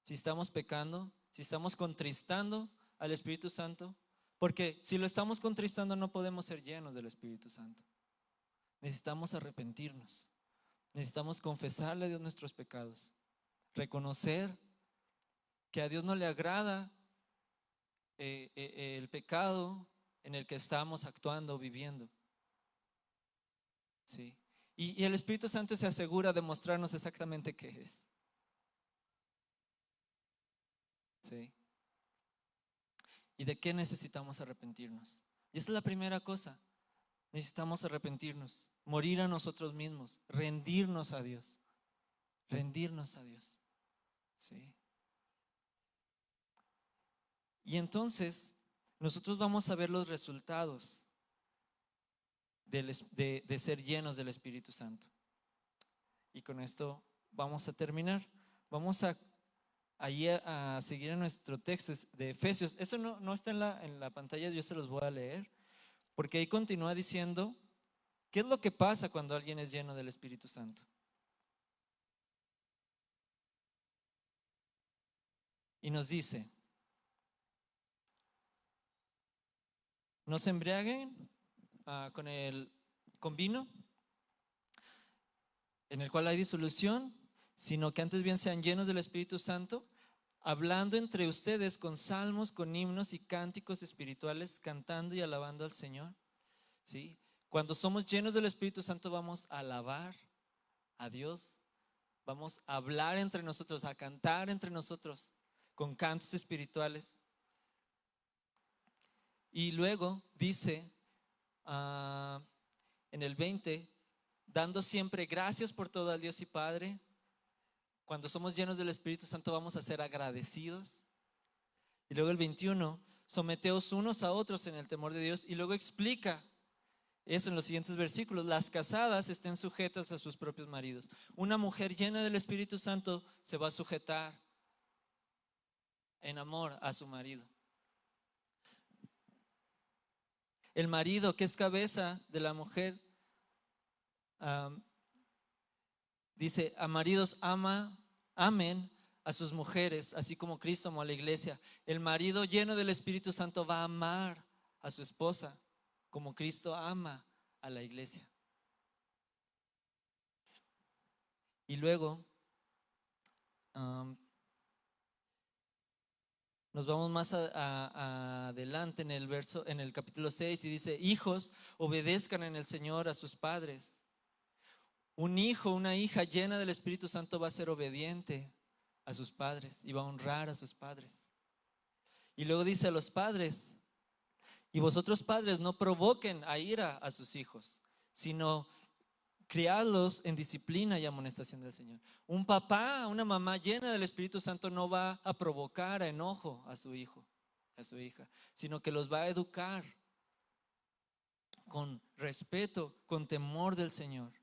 si estamos pecando, si estamos contristando al Espíritu Santo, porque si lo estamos contristando no podemos ser llenos del Espíritu Santo. Necesitamos arrepentirnos, necesitamos confesarle a Dios nuestros pecados, reconocer que a Dios no le agrada el pecado en el que estamos actuando, viviendo. ¿Sí? Y el Espíritu Santo se asegura de mostrarnos exactamente qué es. ¿Sí? ¿Y de qué necesitamos arrepentirnos? Y esa es la primera cosa. Necesitamos arrepentirnos, morir a nosotros mismos, rendirnos a Dios. Rendirnos a Dios. ¿Sí? Y entonces nosotros vamos a ver los resultados de ser llenos del Espíritu Santo. Y con esto vamos a terminar. Vamos a seguir en nuestro texto de Efesios. Eso no está en la pantalla, yo se los voy a leer, porque ahí continúa diciendo qué es lo que pasa cuando alguien es lleno del Espíritu Santo. y nos dice: no se embriaguen con vino, en el cual hay disolución, sino que antes bien sean llenos del Espíritu Santo, hablando entre ustedes con salmos, con himnos y cánticos espirituales, cantando y alabando al Señor. ¿Sí? Cuando somos llenos del Espíritu Santo vamos a alabar a Dios, vamos a hablar entre nosotros, a cantar entre nosotros con cantos espirituales. Y luego dice en el 20, dando siempre gracias por todo al Dios y Padre. Cuando somos llenos del Espíritu Santo vamos a ser agradecidos. Y luego el 21, someteos unos a otros en el temor de Dios. Y luego explica eso en los siguientes versículos: las casadas estén sujetas a sus propios maridos. Una mujer llena del Espíritu Santo se va a sujetar en amor a su marido. El marido, que es cabeza de la mujer, dice: a maridos amen a sus mujeres, así como Cristo amó a la iglesia. El marido lleno del Espíritu Santo va a amar a su esposa como Cristo ama a la iglesia. Y luego nos vamos más adelante en el capítulo 6, y dice: hijos, obedezcan en el Señor a sus padres. Un hijo, una hija llena del Espíritu Santo va a ser obediente a sus padres y va a honrar a sus padres. Y luego dice a los padres: y vosotros padres no provoquen a ira a sus hijos, sino criadlos en disciplina y amonestación del Señor. Un papá, una mamá llena del Espíritu Santo no va a provocar a enojo a su hijo, a su hija, sino que los va a educar con respeto, con temor del Señor.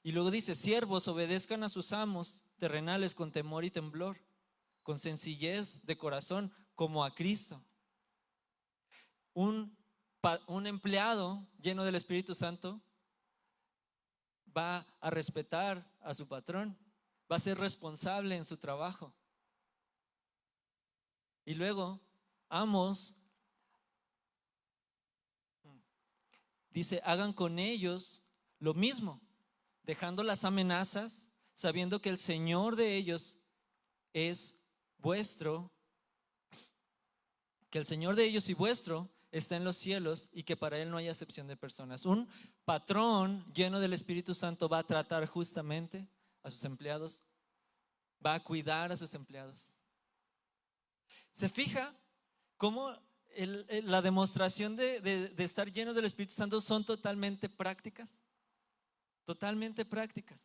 Y luego dice: siervos, obedezcan a sus amos terrenales con temor y temblor, con sencillez de corazón, como a Cristo. Un empleado lleno del Espíritu Santo va a respetar a su patrón, va a ser responsable en su trabajo. Y luego, amos, dice: hagan con ellos lo mismo, dejando las amenazas, sabiendo que el Señor de ellos es vuestro, que el Señor de ellos y vuestro está en los cielos, y que para Él no hay acepción de personas. Un patrón lleno del Espíritu Santo va a tratar justamente a sus empleados, va a cuidar a sus empleados. ¿Se fija cómo la demostración de estar llenos del Espíritu Santo son totalmente prácticas? Totalmente prácticas,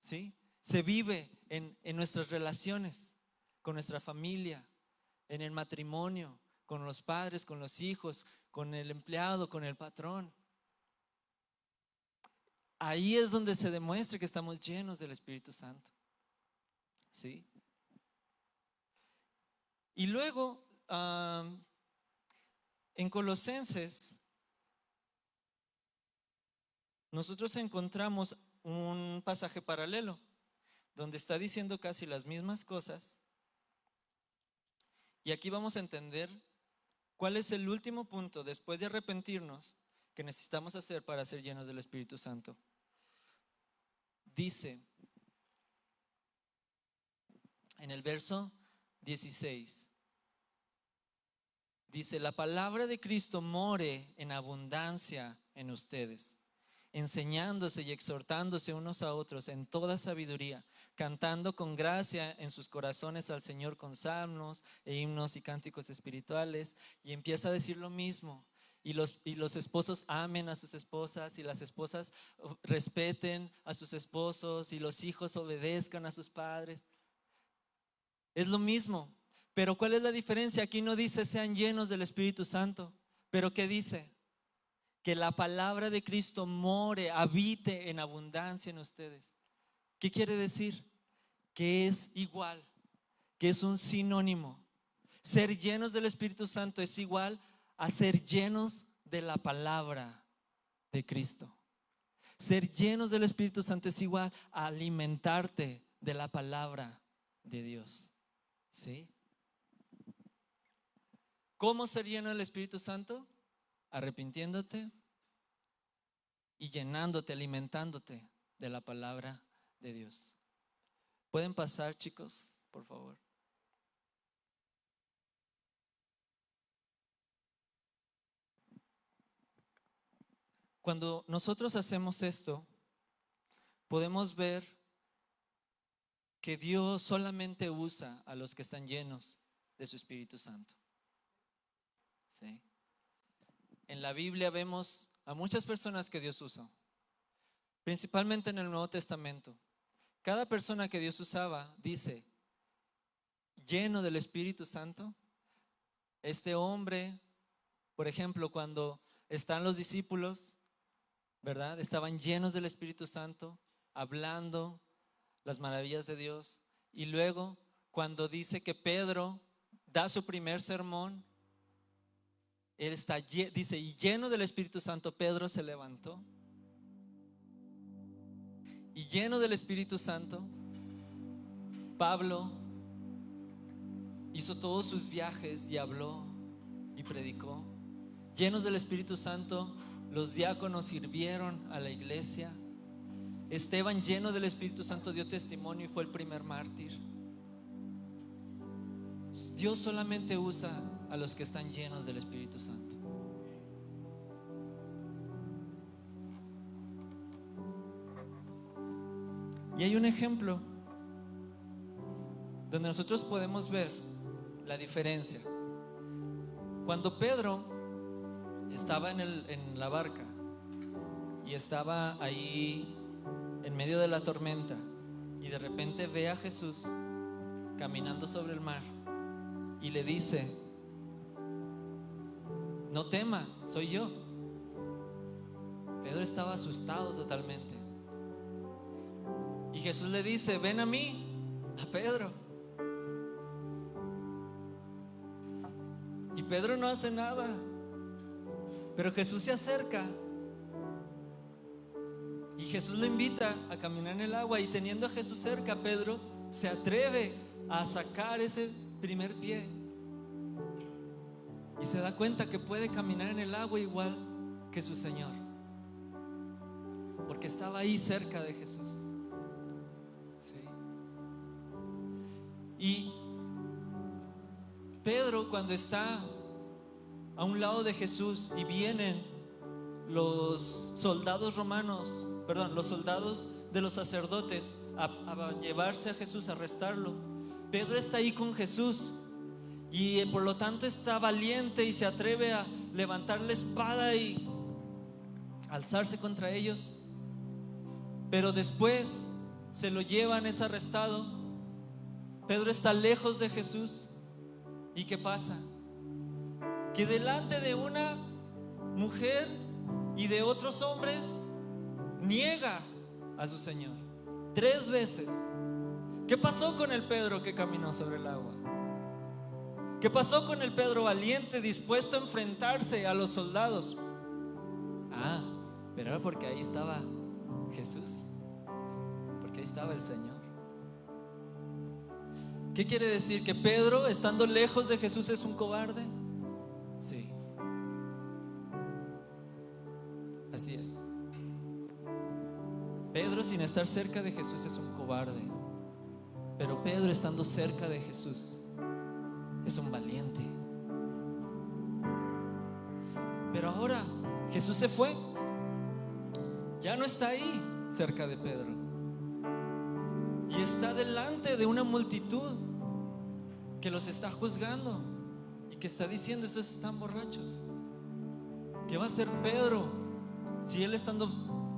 ¿sí? Se vive en nuestras relaciones, con nuestra familia, en el matrimonio, con los padres, con los hijos, con el empleado, con el patrón. Ahí es donde se demuestra que estamos llenos del Espíritu Santo, ¿sí? Y luego en Colosenses nosotros encontramos un pasaje paralelo donde está diciendo casi las mismas cosas, y aquí vamos a entender cuál es el último punto después de arrepentirnos que necesitamos hacer para ser llenos del Espíritu Santo. Dice en el verso 16, dice: la palabra de Cristo more en abundancia en ustedes, enseñándose y exhortándose unos a otros en toda sabiduría, cantando con gracia en sus corazones al Señor con salmos e himnos y cánticos espirituales. Y empieza a decir lo mismo: y los esposos amen a sus esposas, y las esposas respeten a sus esposos, y los hijos obedezcan a sus padres. Es lo mismo, pero ¿cuál es la diferencia? Aquí no dice sean llenos del Espíritu Santo, pero ¿qué dice? Que la palabra de Cristo more, habite en abundancia en ustedes. ¿Qué quiere decir? Que es igual, que es un sinónimo. Ser llenos del Espíritu Santo es igual a ser llenos de la palabra de Cristo. Ser llenos del Espíritu Santo es igual a alimentarte de la palabra de Dios. ¿Sí? ¿Cómo ser lleno del Espíritu Santo? Arrepintiéndote y llenándote, alimentándote de la palabra de Dios. ¿Pueden pasar, chicos, por favor? Cuando nosotros hacemos esto, podemos ver que Dios solamente usa a los que están llenos de su Espíritu Santo. ¿Sí? En la Biblia vemos a muchas personas que Dios usó, principalmente en el Nuevo Testamento. Cada persona que Dios usaba, dice, lleno del Espíritu Santo. Este hombre, por ejemplo, cuando están los discípulos, ¿verdad? Estaban llenos del Espíritu Santo, hablando las maravillas de Dios. Y luego, cuando dice que Pedro da su primer sermón, él está, dice, y lleno del Espíritu Santo, Pedro se levantó. Y lleno del Espíritu Santo, Pablo hizo todos sus viajes y habló y predicó. Llenos del Espíritu Santo, los diáconos sirvieron a la iglesia. Esteban, lleno del Espíritu Santo, dio testimonio y fue el primer mártir. Dios solamente usa a los que están llenos del Espíritu Santo. Y hay un ejemplo donde nosotros podemos ver la diferencia. Cuando Pedro estaba en la barca y estaba ahí en medio de la tormenta y de repente ve a Jesús caminando sobre el mar y le dice: no tema, soy yo. Pedro estaba asustado totalmente. Y Jesús le dice: ven a mí, a Pedro. Y Pedro no hace nada, pero Jesús se acerca y Jesús lo invita a caminar en el agua. Y teniendo a Jesús cerca, Pedro se atreve a sacar ese primer pie y se da cuenta que puede caminar en el agua igual que su Señor, porque estaba ahí cerca de Jesús. ¿Sí? Y Pedro, cuando está a un lado de Jesús y vienen los soldados romanos, los soldados de los sacerdotes a llevarse a Jesús, a arrestarlo, Pedro está ahí con Jesús y por lo tanto está valiente y se atreve a levantar la espada y alzarse contra ellos. Pero después se lo llevan, es arrestado. Pedro está lejos de Jesús. ¿Y qué pasa? Que delante de una mujer y de otros hombres niega a su Señor 3 veces. ¿Qué pasó con el Pedro que caminó sobre el agua? ¿Qué pasó con el Pedro valiente, dispuesto a enfrentarse a los soldados? Pero era porque ahí estaba Jesús, porque ahí estaba el Señor. ¿Qué quiere decir? ¿Que Pedro, estando lejos de Jesús, es un cobarde? Sí, así es. Pedro, sin estar cerca de Jesús, es un cobarde. Pero Pedro, estando cerca de Jesús, es un valiente. Pero ahora Jesús se fue, ya no está ahí cerca de Pedro, y está delante de una multitud que los está juzgando y que está diciendo: estos están borrachos. ¿Qué va a hacer Pedro si él, estando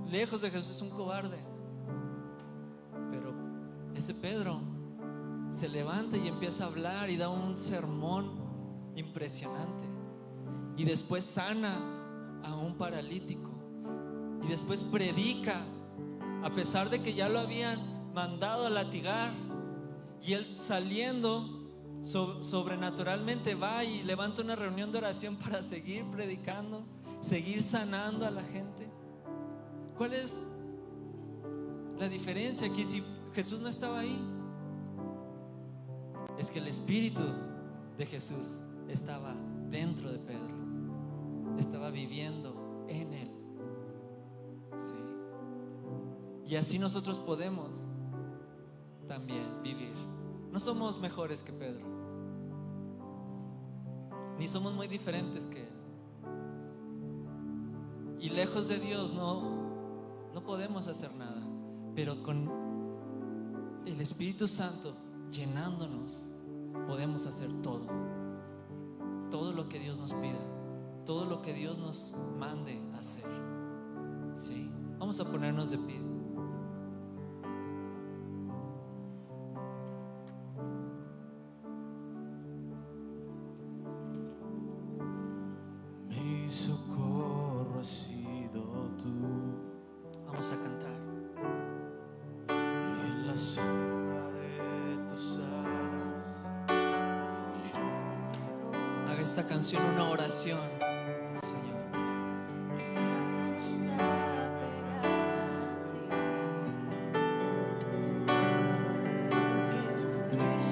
lejos de Jesús, es un cobarde? Pero ese Pedro se levanta y empieza a hablar y da un sermón impresionante, y después sana a un paralítico, y después predica a pesar de que ya lo habían mandado a latigar. Y él, saliendo sobrenaturalmente, va y levanta una reunión de oración para seguir predicando, seguir sanando a la gente. ¿Cuál es la diferencia aquí? Si Jesús no estaba ahí, es que el Espíritu de Jesús estaba dentro de Pedro, estaba viviendo en él. Sí. Y así nosotros podemos también vivir. No somos mejores que Pedro, ni somos muy diferentes que él. Y lejos de Dios no podemos hacer nada, pero con el Espíritu Santo llenándonos podemos hacer todo lo que Dios nos pida, todo lo que Dios nos mande hacer. ¿Sí? Vamos a ponernos de pie. Mi socorro ha sido tú. Vamos a cantar. Y en la sombra de tus alas Haga esta canción una oración al Señor. mi alma está pegada a ti, porque tú estás.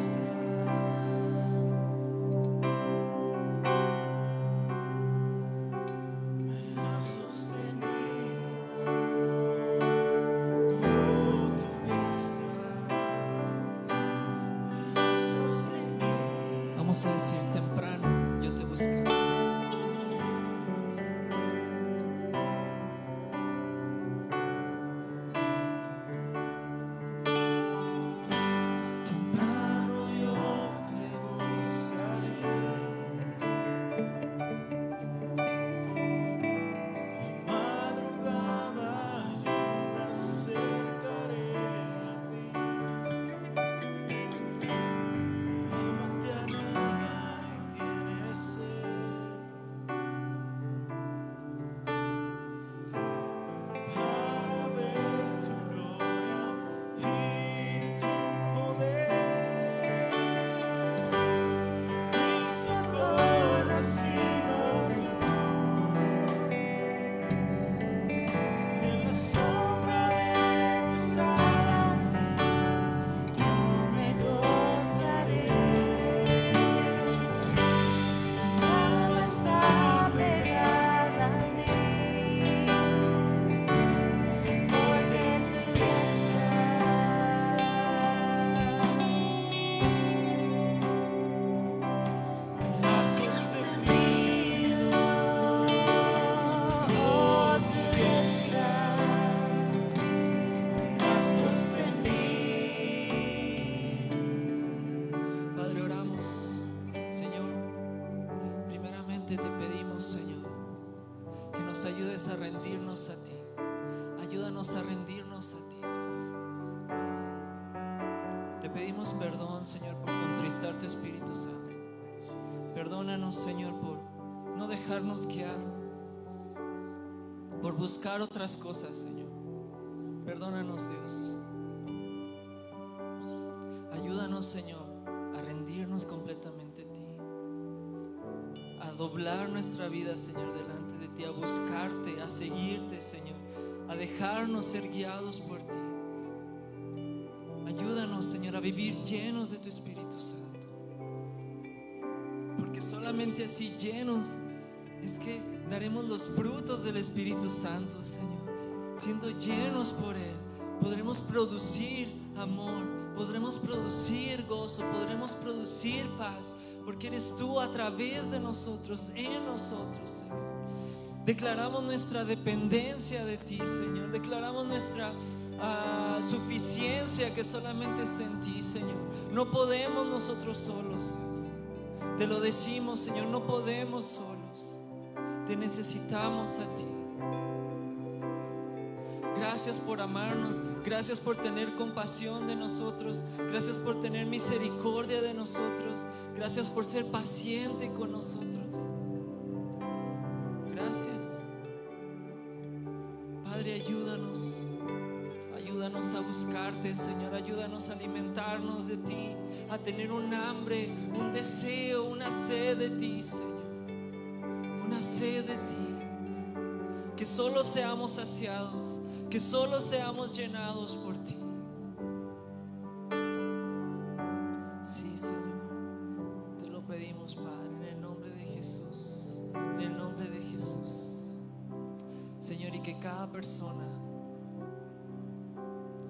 Me has sostenido, oh, tu diestra me has sostenido. Vamos a decir temprano, yo te buscaré. Temprano yo te buscaré, de madrugada yo me acercaré a ti. Mi alma te anhela y tiene sed, para ver tu gloria y tu poder. Mi socorro ha sido tú. En la sombra de tus alas yo me gozaré. Mi alma está pegada a ti, porque tú me has sostenido, oh, tu diestra me has sostenido. Padre, oramos, Señor. Primeramente te pedimos, Señor, que nos ayudes a rendirnos a ti. Ayúdanos a rendirnos a ti, Señor. Te pedimos perdón, Señor, por contristar tu Espíritu Santo. Perdónanos, Señor, por no dejarnos guiar, por buscar otras cosas, Señor. Perdónanos, Dios. Ayúdanos, Señor, a rendirnos completamente a ti, a doblar nuestra vida, Señor, delante de ti, a buscarte, a seguirte, Señor, a dejarnos ser guiados por ti. Ayúdanos, Señor, a vivir llenos de tu Espíritu Santo, porque solamente así, llenos, es que daremos los frutos del Espíritu Santo, Señor. Siendo llenos por Él, podremos producir amor, podremos producir gozo, podremos producir paz, porque eres tú a través de nosotros, en nosotros, Señor. Declaramos nuestra dependencia de ti, Señor. Declaramos nuestra suficiencia que solamente está en ti, Señor. No podemos nosotros solos. Te lo decimos, Señor, no podemos solos. Te necesitamos a ti. Gracias por amarnos, gracias por tener compasión de nosotros, gracias por tener misericordia de nosotros, gracias por ser paciente con nosotros. Gracias. Padre, ayúdanos a buscarte, Señor, ayúdanos a alimentarnos de ti, a tener un hambre, un deseo, una sed de ti, Señor, una sed de ti. Que solo seamos saciados, que solo seamos llenados por ti. Sí, Señor. cada persona,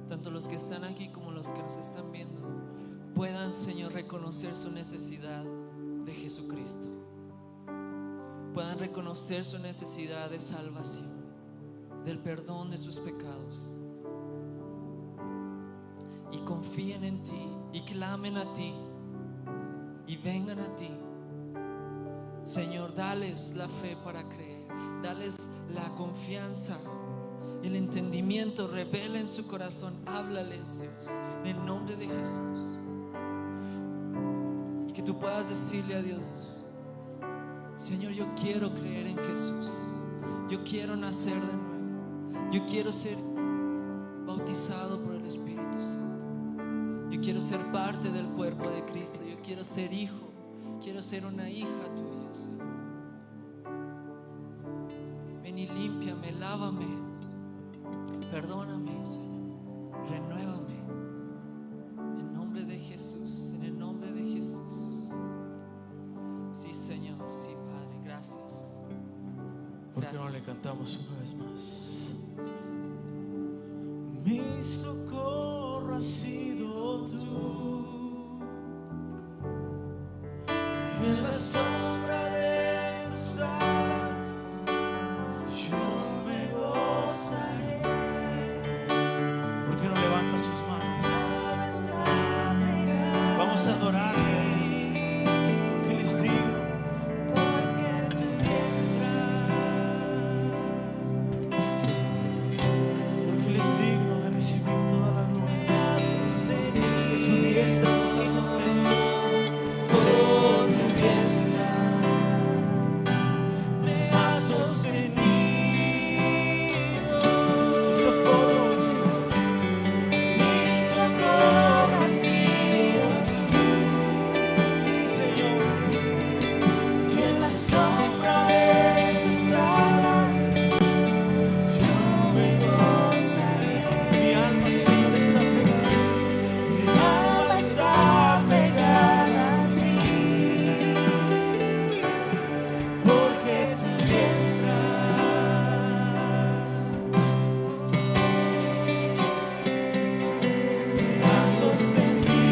tanto los que están aquí como los que nos están viendo, puedan, Señor, reconocer su necesidad de Jesucristo, puedan reconocer su necesidad de salvación, del perdón de sus pecados, y confíen en ti y clamen a ti y vengan a ti. Señor, dales la fe para creer, dales la confianza, el entendimiento, revela en su corazón, háblales, Dios, en el nombre de Jesús. Y que tú puedas decirle a Dios: Señor, yo quiero creer en Jesús, yo quiero nacer de nuevo, yo quiero ser bautizado por el Espíritu Santo, yo quiero ser parte del cuerpo de Cristo, yo quiero ser hijo, quiero ser una hija tuya, Señor. Ven y límpiame, lávame, perdóname, Señor, renuévame, en el nombre de Jesús, en el nombre de Jesús. Sí, Señor, sí, Padre, gracias. ¿Por qué no le cantamos una vez más? Mi socorro has sido tú, y en la sombra de tus alas yo me gozaré. ¿Por qué no levanta sus manos? Vamos a adorarle, porque Él es digno. Porque Él es digno de recibir toda la gloria. Que su diestra nos ha sostenido. Oh, tu diestra me ha sostenido. Mi socorro ha sido tú. Sí, Señor. Y en la sombra de tus alas yo me gozaré. Mi alma, Señor, está pegada a ti. Mi alma está pegada a ti, porque tu diestra me ha sostenido.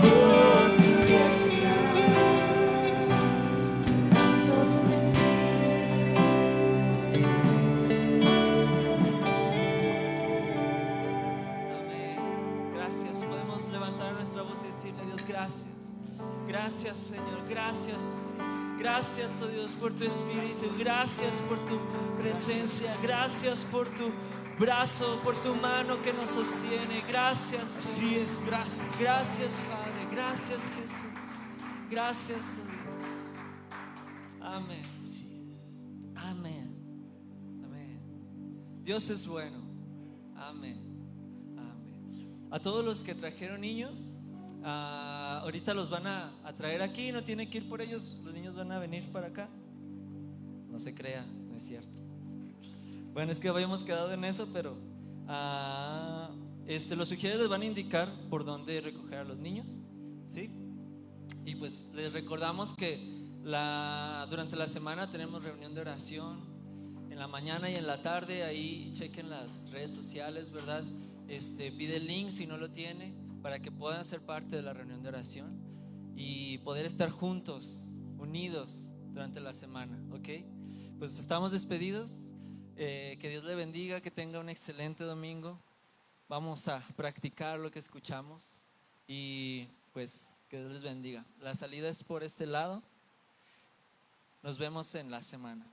Oh, tu diestra me ha sostenido. Amén. Gracias. Podemos levantar nuestra voz y decirle a Dios: gracias. Gracias, Señor. Gracias. Gracias, oh Dios, por tu Espíritu. Gracias por tu presencia. Gracias por tu brazo, por tu mano que nos sostiene. Gracias, Así Señor. es, gracias. Gracias, Padre. Gracias, Jesús. Gracias, oh Dios. Amén. Así es. Amén. Amén. Dios es bueno. Amén. Amén. A todos los que trajeron niños, ahorita los van a traer aquí. No tienen que ir por ellos. Los niños van a venir para acá. No se crea, no es cierto. Bueno, es que habíamos quedado en eso, pero los sugieres les van a indicar por dónde recoger a los niños, ¿sí? Y pues les recordamos que durante la semana tenemos reunión de oración en la mañana y en la tarde. Ahí chequen las redes sociales, ¿verdad? Pide el link si no lo tiene, para que puedan ser parte de la reunión de oración y poder estar juntos, unidos durante la semana, ¿ok? Pues estamos despedidos. Que Dios le bendiga, que tenga un excelente domingo. Vamos a practicar lo que escuchamos y pues que Dios les bendiga. La salida es por este lado. Nos vemos en la semana.